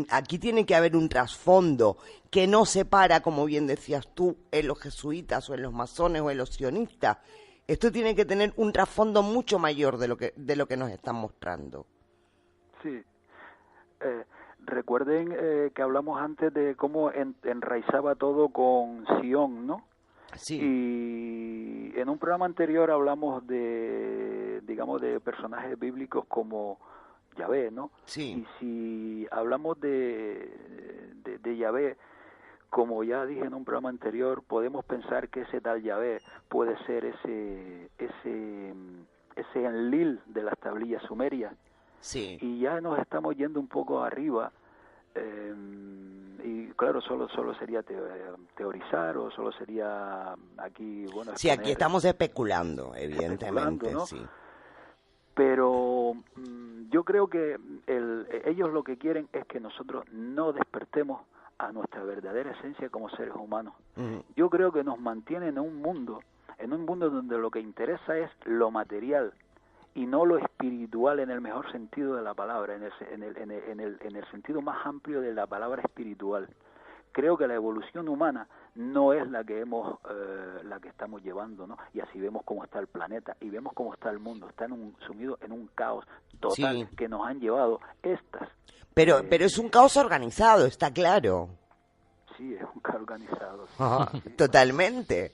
Speaker 1: Aquí tiene que haber un trasfondo que no separa, como bien decías tú, en los jesuitas o en los masones o en los sionistas. Esto tiene que tener un trasfondo mucho mayor de lo que nos están mostrando.
Speaker 2: Sí. Recuerden que hablamos antes de cómo enraizaba todo con Sion, ¿no?
Speaker 1: Sí.
Speaker 2: Y en un programa anterior hablamos de personajes bíblicos como Yahvé, ¿no?
Speaker 1: Sí.
Speaker 2: Y si hablamos de Yahvé, como ya dije en un programa anterior, podemos pensar que ese tal Yahvé puede ser ese Enlil de las tablillas sumerias.
Speaker 1: Sí.
Speaker 2: Y ya nos estamos yendo un poco arriba, y claro, solo sería teorizar, o solo sería aquí, bueno...
Speaker 1: Sí, aquí estamos especulando, evidentemente,
Speaker 2: ¿no?
Speaker 1: Sí.
Speaker 2: Pero yo creo que ellos lo que quieren es que nosotros no despertemos a nuestra verdadera esencia como seres humanos. Yo creo que nos mantienen en un mundo donde lo que interesa es lo material y no lo espiritual en el mejor sentido de la palabra, en el sentido más amplio de la palabra espiritual. Creo que la evolución humana no es la que estamos llevando, ¿no? Y así vemos cómo está el planeta y vemos cómo está el mundo, está sumido en un caos total que nos han llevado estas.
Speaker 1: Pero es un caos organizado, está claro.
Speaker 2: Sí, es un caos organizado. Sí.
Speaker 1: Totalmente.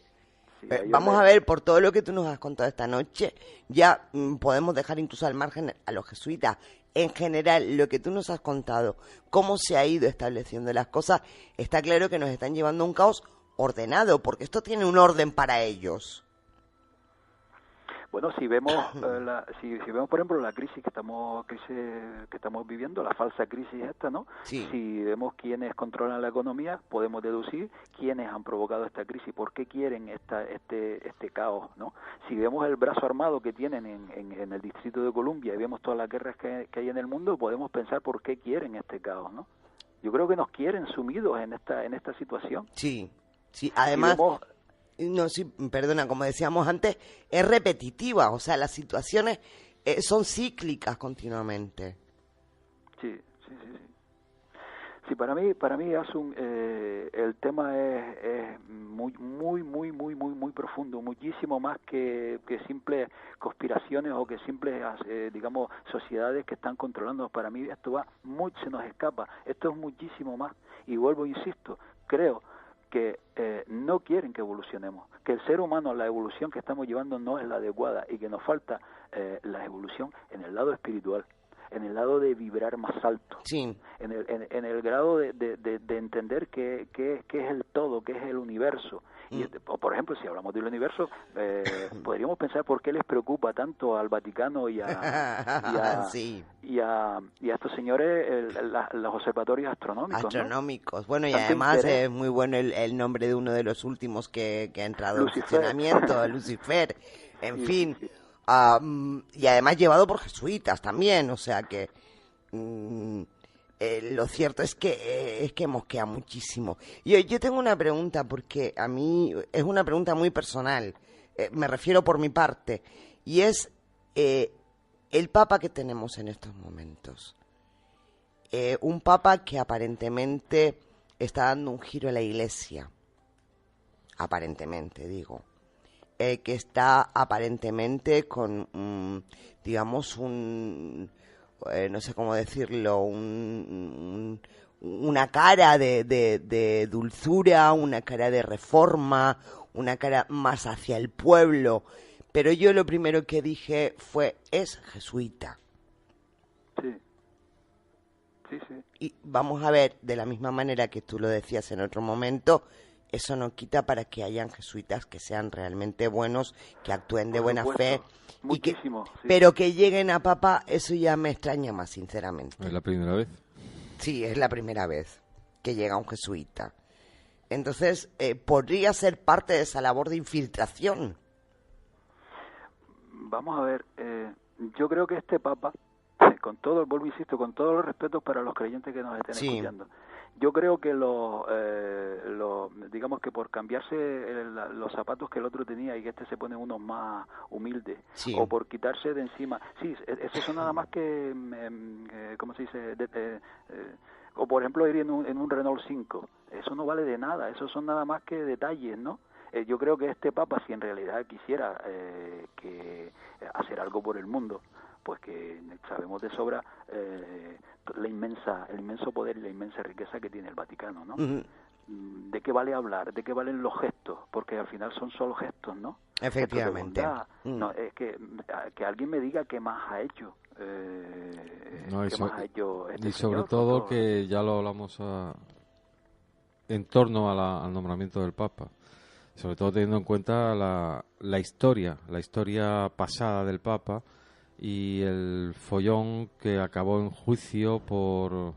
Speaker 2: Sí,
Speaker 1: vamos a ver, por todo lo que tú nos has contado esta noche, ya podemos dejar incluso al margen a los jesuitas. En general, lo que tú nos has contado, cómo se ha ido estableciendo las cosas, está claro que nos están llevando a un caos ordenado, porque esto tiene un orden para ellos.
Speaker 2: Bueno, si vemos si vemos por ejemplo la crisis que estamos viviendo, la falsa crisis esta, ¿no?
Speaker 1: Sí.
Speaker 2: Si vemos quiénes controlan la economía, podemos deducir quiénes han provocado esta crisis, por qué quieren este caos, ¿no? Si vemos el brazo armado que tienen en el Distrito de Columbia y vemos todas las guerras que hay en el mundo, podemos pensar por qué quieren este caos, ¿no? Yo creo que nos quieren sumidos en esta situación.
Speaker 1: Sí. Además, perdona, como decíamos antes, es repetitiva, o sea, las situaciones son cíclicas continuamente.
Speaker 2: Sí. Sí, para mí Asun, el tema es muy profundo, muchísimo más que simples conspiraciones o que simples, digamos, sociedades que están controlando. Para mí esto se nos escapa, esto es muchísimo más. Y vuelvo, insisto, creo que no quieren que evolucionemos, que el ser humano, la evolución que estamos llevando no es la adecuada y que nos falta la evolución en el lado espiritual, en el lado de vibrar más alto,
Speaker 1: sí,
Speaker 2: en el grado de entender qué es el todo, qué es el universo. Y, por ejemplo, si hablamos del universo, podríamos pensar por qué les preocupa tanto al Vaticano y a
Speaker 1: sí.
Speaker 2: y a estos señores los observatorios
Speaker 1: astronómicos, ¿no? Bueno, y
Speaker 2: Tanto
Speaker 1: además
Speaker 2: interés.
Speaker 1: es muy bueno el nombre de uno de los últimos que ha entrado en
Speaker 2: Lucifer.
Speaker 1: funcionamiento, Lucifer, en
Speaker 2: Sí,
Speaker 1: fin,
Speaker 2: sí.
Speaker 1: y además llevado por jesuitas también, o sea que lo cierto es que mosquea muchísimo. Yo tengo una pregunta, porque a mí es una pregunta muy personal, me refiero por mi parte, y es el Papa que tenemos en estos momentos. Un Papa que aparentemente está dando un giro a la Iglesia, aparentemente digo, que está aparentemente con, digamos, no sé cómo decirlo, una cara de dulzura, una cara de reforma, una cara más hacia el pueblo. Pero yo lo primero que dije es jesuita.
Speaker 2: Sí. Sí, sí.
Speaker 1: Y vamos a ver, de la misma manera que tú lo decías en otro momento, eso no quita para que hayan jesuitas que sean realmente buenos, que actúen de buena fe.
Speaker 2: Muchísimo, sí.
Speaker 1: Pero que lleguen a Papa, eso ya me extraña más, sinceramente.
Speaker 3: ¿Es la primera vez?
Speaker 1: Sí, es la primera vez que llega un jesuita. Entonces, podría ser parte de esa labor de infiltración.
Speaker 2: Vamos a ver, yo creo que este Papa, vuelvo insisto, con todos los respetos para los creyentes que nos estén escuchando, yo creo que digamos que por cambiarse los zapatos que el otro tenía y que este se pone unos más humildes, o por quitarse de encima, eso son nada más que, ¿cómo se dice? O por ejemplo ir en un Renault 5, eso no vale de nada, eso son nada más que detalles, ¿no? Yo creo que este Papa, si en realidad quisiera que hacer algo por el mundo, pues que sabemos de sobra el inmenso poder y la inmensa riqueza que tiene el Vaticano, ¿no? ¿De qué vale hablar? ¿De qué valen los gestos? Porque al final son solo gestos, ¿no?
Speaker 1: Efectivamente.
Speaker 2: No, es que alguien me diga qué más ha hecho.
Speaker 3: Más
Speaker 2: ha hecho
Speaker 3: y sobre todo que ya lo hablamos en torno al nombramiento del Papa. Sobre todo teniendo en cuenta la historia pasada del Papa y el follón que acabó en juicio por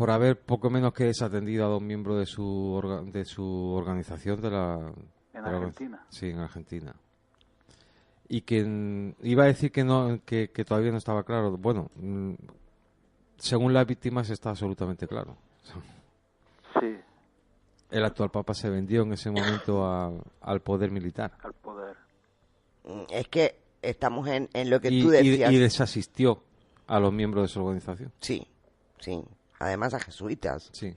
Speaker 3: haber poco menos que desatendido a dos miembros de su organización
Speaker 2: en Argentina.
Speaker 3: Sí, en Argentina. Y que iba a decir que todavía no estaba claro. Bueno, según las víctimas está absolutamente claro.
Speaker 2: Sí.
Speaker 3: El actual Papa se vendió en ese momento al poder militar.
Speaker 2: Al poder.
Speaker 1: Es que estamos en lo que tú decías.
Speaker 3: Y desasistió a los miembros de su organización.
Speaker 1: Sí. Además a jesuitas.
Speaker 3: Sí.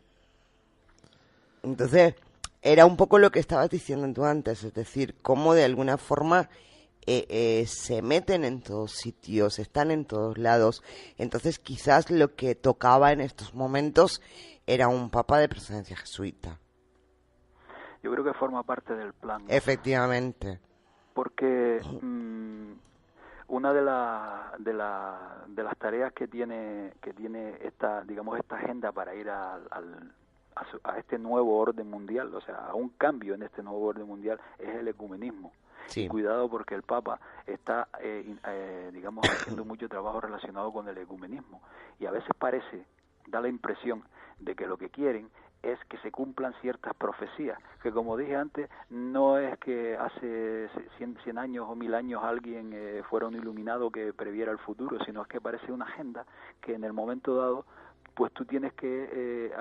Speaker 1: Entonces, era un poco lo que estabas diciendo tú antes, es decir, cómo de alguna forma se meten en todos sitios, están en todos lados. Entonces, quizás lo que tocaba en estos momentos era un Papa de presencia jesuita.
Speaker 2: Yo creo que forma parte del plan, ¿no?
Speaker 1: Efectivamente.
Speaker 2: Porque una de las tareas que tiene esta agenda para ir a este nuevo orden mundial, o sea, a un cambio en este nuevo orden mundial, es el ecumenismo.
Speaker 1: Sí.
Speaker 2: Y cuidado, porque el Papa está haciendo mucho trabajo relacionado con el ecumenismo, y a veces da la impresión de que lo que quieren es que se cumplan ciertas profecías, que como dije antes, no es que hace 100 años o 1000 años alguien fuera un iluminado que previera el futuro, sino es que parece una agenda que en el momento dado pues tú tienes que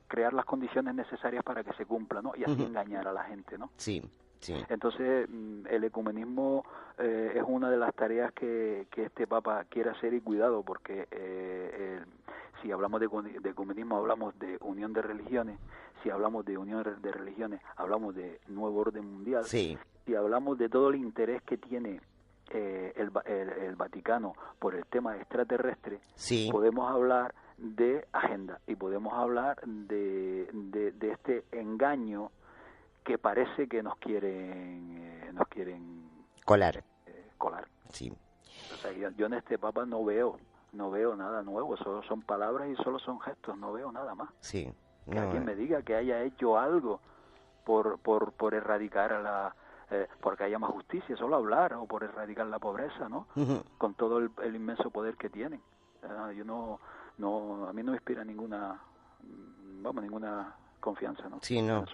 Speaker 2: crear las condiciones necesarias para que se cumpla, ¿no? Y así engañar a la gente, ¿no?
Speaker 1: Sí.
Speaker 2: Entonces, el ecumenismo es una de las tareas que este Papa quiere hacer, y cuidado, porque si hablamos de ecumenismo hablamos de unión de religiones, si hablamos de unión de religiones hablamos de nuevo orden mundial,
Speaker 1: sí.
Speaker 2: Si hablamos de todo el interés que tiene el Vaticano por el tema extraterrestre,
Speaker 1: sí.
Speaker 2: podemos hablar de agenda y podemos hablar de este engaño que parece que nos quieren
Speaker 1: colar.
Speaker 2: Sí. O sea, yo en este Papa no veo nada nuevo, solo son palabras y solo son gestos, no veo nada más.
Speaker 1: Sí.
Speaker 2: Que alguien me diga que haya hecho algo por erradicar porque haya más justicia, solo hablar, o por erradicar la pobreza, ¿no?
Speaker 1: Uh-huh.
Speaker 2: Con todo el inmenso poder que tienen. Yo a mí no me inspira ninguna confianza, ¿no?
Speaker 1: Sí, no,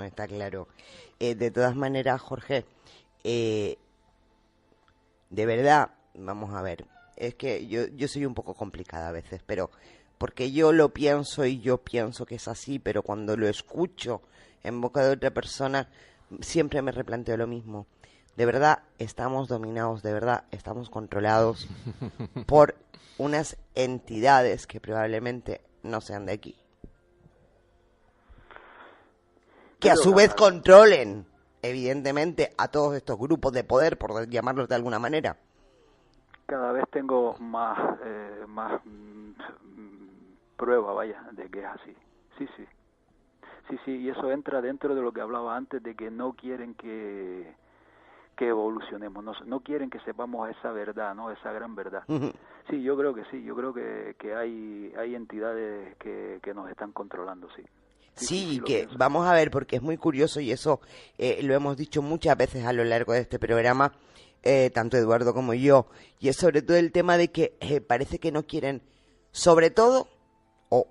Speaker 1: está claro. De todas maneras, Jorge, de verdad, vamos a ver, es que yo soy un poco complicada a veces, pero porque yo lo pienso y yo pienso que es así, pero cuando lo escucho en boca de otra persona, siempre me replanteo lo mismo. De verdad, estamos dominados, de verdad, estamos controlados por unas entidades que probablemente no sean de aquí. Que a su vez controlen, evidentemente, a todos estos grupos de poder, por llamarlos de alguna manera.
Speaker 2: Cada vez tengo más prueba, vaya, de que es así. Sí, y eso entra dentro de lo que hablaba antes, de que no quieren que evolucionemos, no quieren que sepamos esa verdad, ¿no? Esa gran verdad.
Speaker 1: Uh-huh.
Speaker 2: Sí, yo creo que hay entidades que nos están controlando, sí.
Speaker 1: Sí, que vamos a ver, porque es muy curioso y eso lo hemos dicho muchas veces a lo largo de este programa, tanto Eduardo como yo, y es sobre todo el tema de que parece que no quieren, sobre todo, o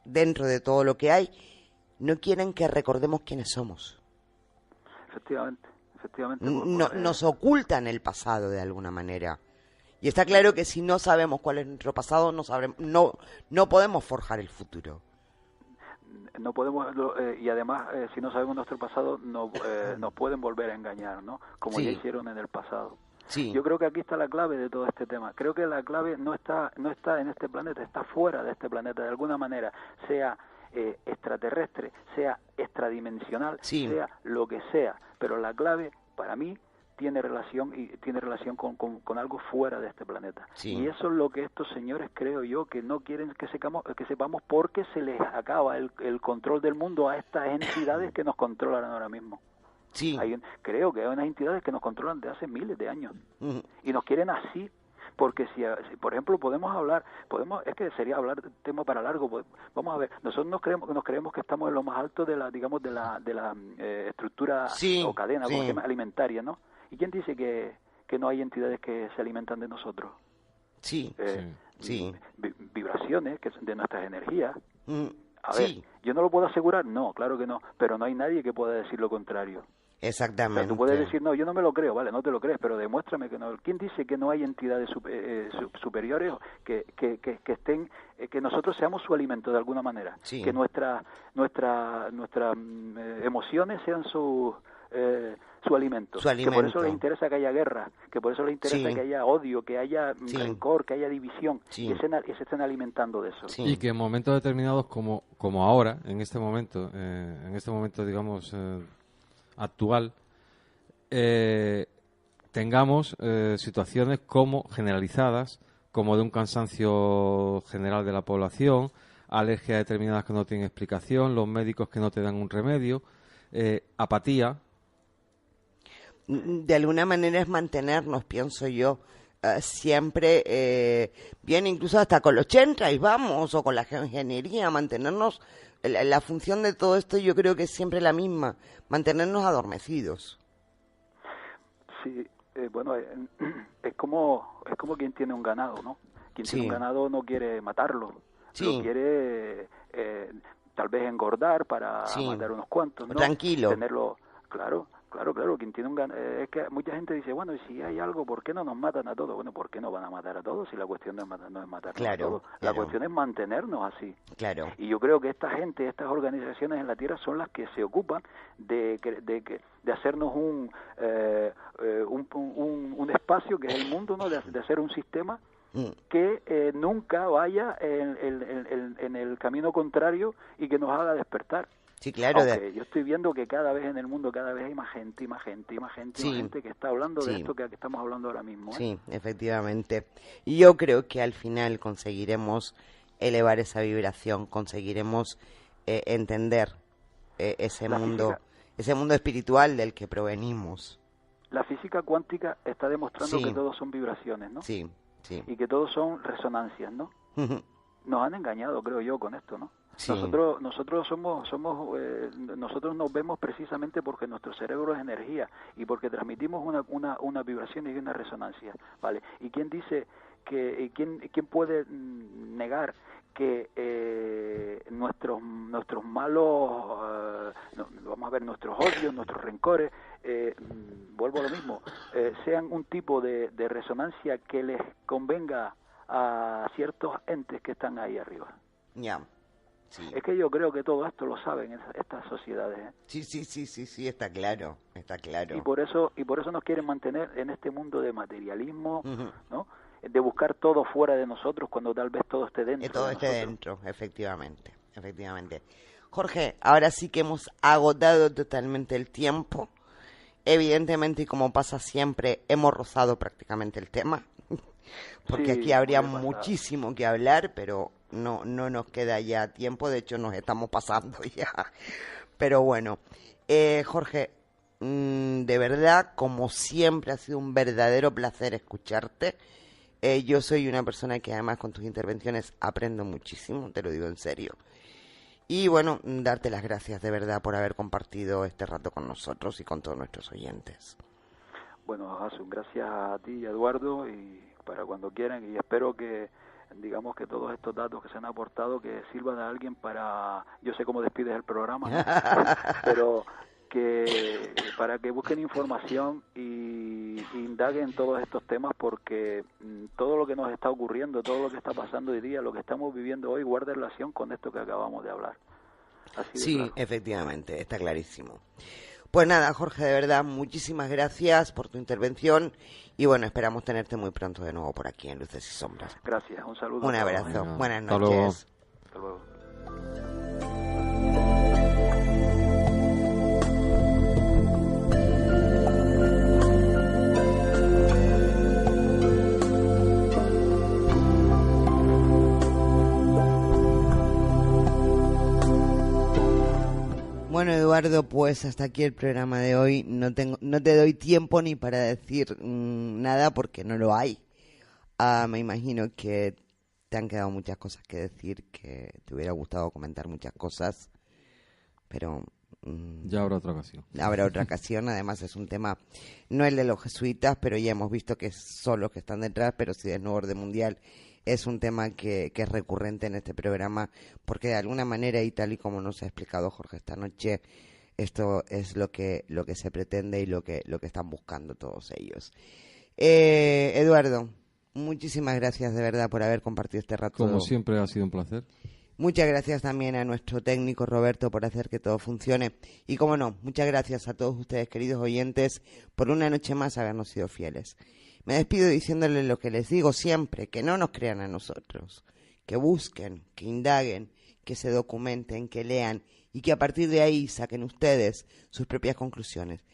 Speaker 1: dentro de todo lo que hay, no quieren que recordemos quiénes somos.
Speaker 2: Efectivamente.
Speaker 1: Nos ocultan el pasado de alguna manera. Y está claro que si no sabemos cuál es nuestro pasado, no podemos forjar el futuro.
Speaker 2: No podemos, y además, si no sabemos nuestro pasado, nos pueden volver a engañar, ¿no? Como ya hicieron en el pasado.
Speaker 1: Sí.
Speaker 2: Yo creo que aquí está la clave de todo este tema. Creo que la clave no está en este planeta, está fuera de este planeta, de alguna manera, sea extraterrestre, sea extradimensional, sea lo que sea. Pero la clave, para mí, tiene relación con algo fuera de este planeta.
Speaker 1: Sí.
Speaker 2: Y eso es lo que estos señores, creo yo, que no quieren que sepamos, porque se les acaba el control del mundo a estas entidades que nos controlan ahora mismo.
Speaker 1: Sí.
Speaker 2: Creo que hay unas entidades que nos controlan desde hace miles de años.
Speaker 1: Uh-huh.
Speaker 2: Y nos quieren así, porque si por ejemplo es que sería hablar de tema para largo. Vamos a ver, nosotros nos creemos que estamos en lo más alto de la estructura o cadena, como se llama, alimentaria, ¿no? ¿Y quién dice que no hay entidades que se alimentan de nosotros?
Speaker 1: Sí.
Speaker 2: Vibraciones de nuestras energías. A ver,
Speaker 1: Sí.
Speaker 2: ¿yo no lo puedo asegurar? No, claro que no, pero no hay nadie que pueda decir lo contrario.
Speaker 1: Exactamente.
Speaker 2: O sea, tú puedes decir, no, yo no me lo creo, vale, no te lo crees, pero demuéstrame que no. ¿Quién dice que no hay entidades superiores que estén, que nosotros seamos su alimento de alguna manera?
Speaker 1: Sí.
Speaker 2: Que nuestras emociones sean su alimento. Que por eso les interesa que haya guerra, que por eso les interesa que haya odio, que haya rencor, que haya división, que se estén alimentando de eso.
Speaker 3: Sí. Y que en momentos determinados como ahora, en este momento digamos actual, tengamos situaciones como generalizadas, como de un cansancio general de la población, alergias determinadas que no tienen explicación, los médicos que no te dan un remedio, apatía.
Speaker 1: De alguna manera es mantenernos, pienso yo, siempre, bien incluso hasta con los chemtrails, vamos, o con la geoingeniería, mantenernos, la función de todo esto yo creo que es siempre la misma, mantenernos adormecidos.
Speaker 2: Sí, bueno, es como quien tiene un ganado, ¿no? Quien tiene un ganado no quiere matarlo, lo quiere tal vez engordar para matar unos cuantos, ¿no?
Speaker 1: Tranquilo.
Speaker 2: Tenerlo, claro, quien tiene un ganado, es que mucha gente dice, bueno, y si hay algo, ¿por qué no nos matan a todos? Bueno, ¿por qué no van a matar a todos si la cuestión no es matarnos a todos? La cuestión es mantenernos así.
Speaker 1: Claro.
Speaker 2: Y yo creo que esta gente, estas organizaciones en la Tierra son las que se ocupan de hacernos un espacio que es el mundo, ¿no? De hacer un sistema que nunca vaya en el camino contrario y que nos haga despertar.
Speaker 1: Sí, claro.
Speaker 2: Aunque yo estoy viendo que cada vez en el mundo, cada vez hay más gente que está hablando de esto que estamos hablando ahora mismo.
Speaker 1: Sí, efectivamente. Y yo creo que al final conseguiremos elevar esa vibración, conseguiremos entender ese mundo espiritual del que provenimos.
Speaker 2: La física cuántica está demostrando que todos son vibraciones, ¿no?
Speaker 1: Sí, sí.
Speaker 2: Y que todos son resonancias, ¿no? Nos han engañado, creo yo, con esto, ¿no?
Speaker 1: Sí.
Speaker 2: Nosotros nosotros nos vemos precisamente porque nuestro cerebro es energía y porque transmitimos una vibración y una resonancia, ¿vale? ¿Y quién dice quién puede negar que nuestros malos, vamos a ver, nuestros odios, nuestros rencores, vuelvo a lo mismo, sean un tipo de resonancia que les convenga a ciertos entes que están ahí arriba?
Speaker 1: Ya. Sí.
Speaker 2: Es que yo creo que todo esto lo saben estas sociedades.
Speaker 1: Sí, está claro.
Speaker 2: Y por eso nos quieren mantener en este mundo de materialismo, ¿no? De buscar todo fuera de nosotros cuando tal vez todo esté dentro.
Speaker 1: Todo esté dentro, efectivamente. Jorge, ahora sí que hemos agotado totalmente el tiempo. Evidentemente, y como pasa siempre, hemos rozado prácticamente el tema. Porque aquí habría muchísimo que hablar, pero no nos queda ya tiempo, de hecho nos estamos pasando ya. Pero bueno, Jorge, de verdad, como siempre, ha sido un verdadero placer escucharte. Yo soy una persona que además con tus intervenciones aprendo muchísimo, te lo digo en serio. Y bueno, darte las gracias de verdad por haber compartido este rato con nosotros y con todos nuestros oyentes.
Speaker 2: Bueno, Asun, gracias a ti, Eduardo, y para cuando quieran, y espero que digamos que todos estos datos que se han aportado que sirvan a alguien para, yo sé cómo despides el programa, ¿no? Pero que para que busquen información y indaguen todos estos temas, porque todo lo que nos está ocurriendo, todo lo que está pasando hoy día, lo que estamos viviendo hoy, guarda relación con esto que acabamos de hablar.
Speaker 1: Sí, claro. Efectivamente, está clarísimo. Pues nada, Jorge, de verdad, muchísimas gracias por tu intervención y bueno, esperamos tenerte muy pronto de nuevo por aquí en Luces y Sombras.
Speaker 2: Gracias, un saludo.
Speaker 1: Un abrazo, buenas
Speaker 3: noches.
Speaker 2: Hasta luego.
Speaker 1: Bueno, Eduardo, pues hasta aquí el programa de hoy. No te doy tiempo ni para decir nada porque no lo hay. Me imagino que te han quedado muchas cosas que decir, que te hubiera gustado comentar muchas cosas, pero
Speaker 3: ya habrá otra ocasión.
Speaker 1: Habrá otra ocasión. Además es un tema, no el de los jesuitas, pero ya hemos visto que son los que están detrás, pero sí del nuevo orden mundial. Es un tema que es recurrente en este programa porque de alguna manera, y tal y como nos ha explicado Jorge esta noche, esto es lo que se pretende y lo que están buscando todos ellos. Eduardo, muchísimas gracias de verdad por haber compartido este rato.
Speaker 3: Como siempre ha sido un placer.
Speaker 1: Muchas gracias también a nuestro técnico Roberto por hacer que todo funcione. Y como no, muchas gracias a todos ustedes, queridos oyentes, por una noche más habernos sido fieles. Me despido diciéndoles lo que les digo siempre, que no nos crean a nosotros, que busquen, que indaguen, que se documenten, que lean y que a partir de ahí saquen ustedes sus propias conclusiones.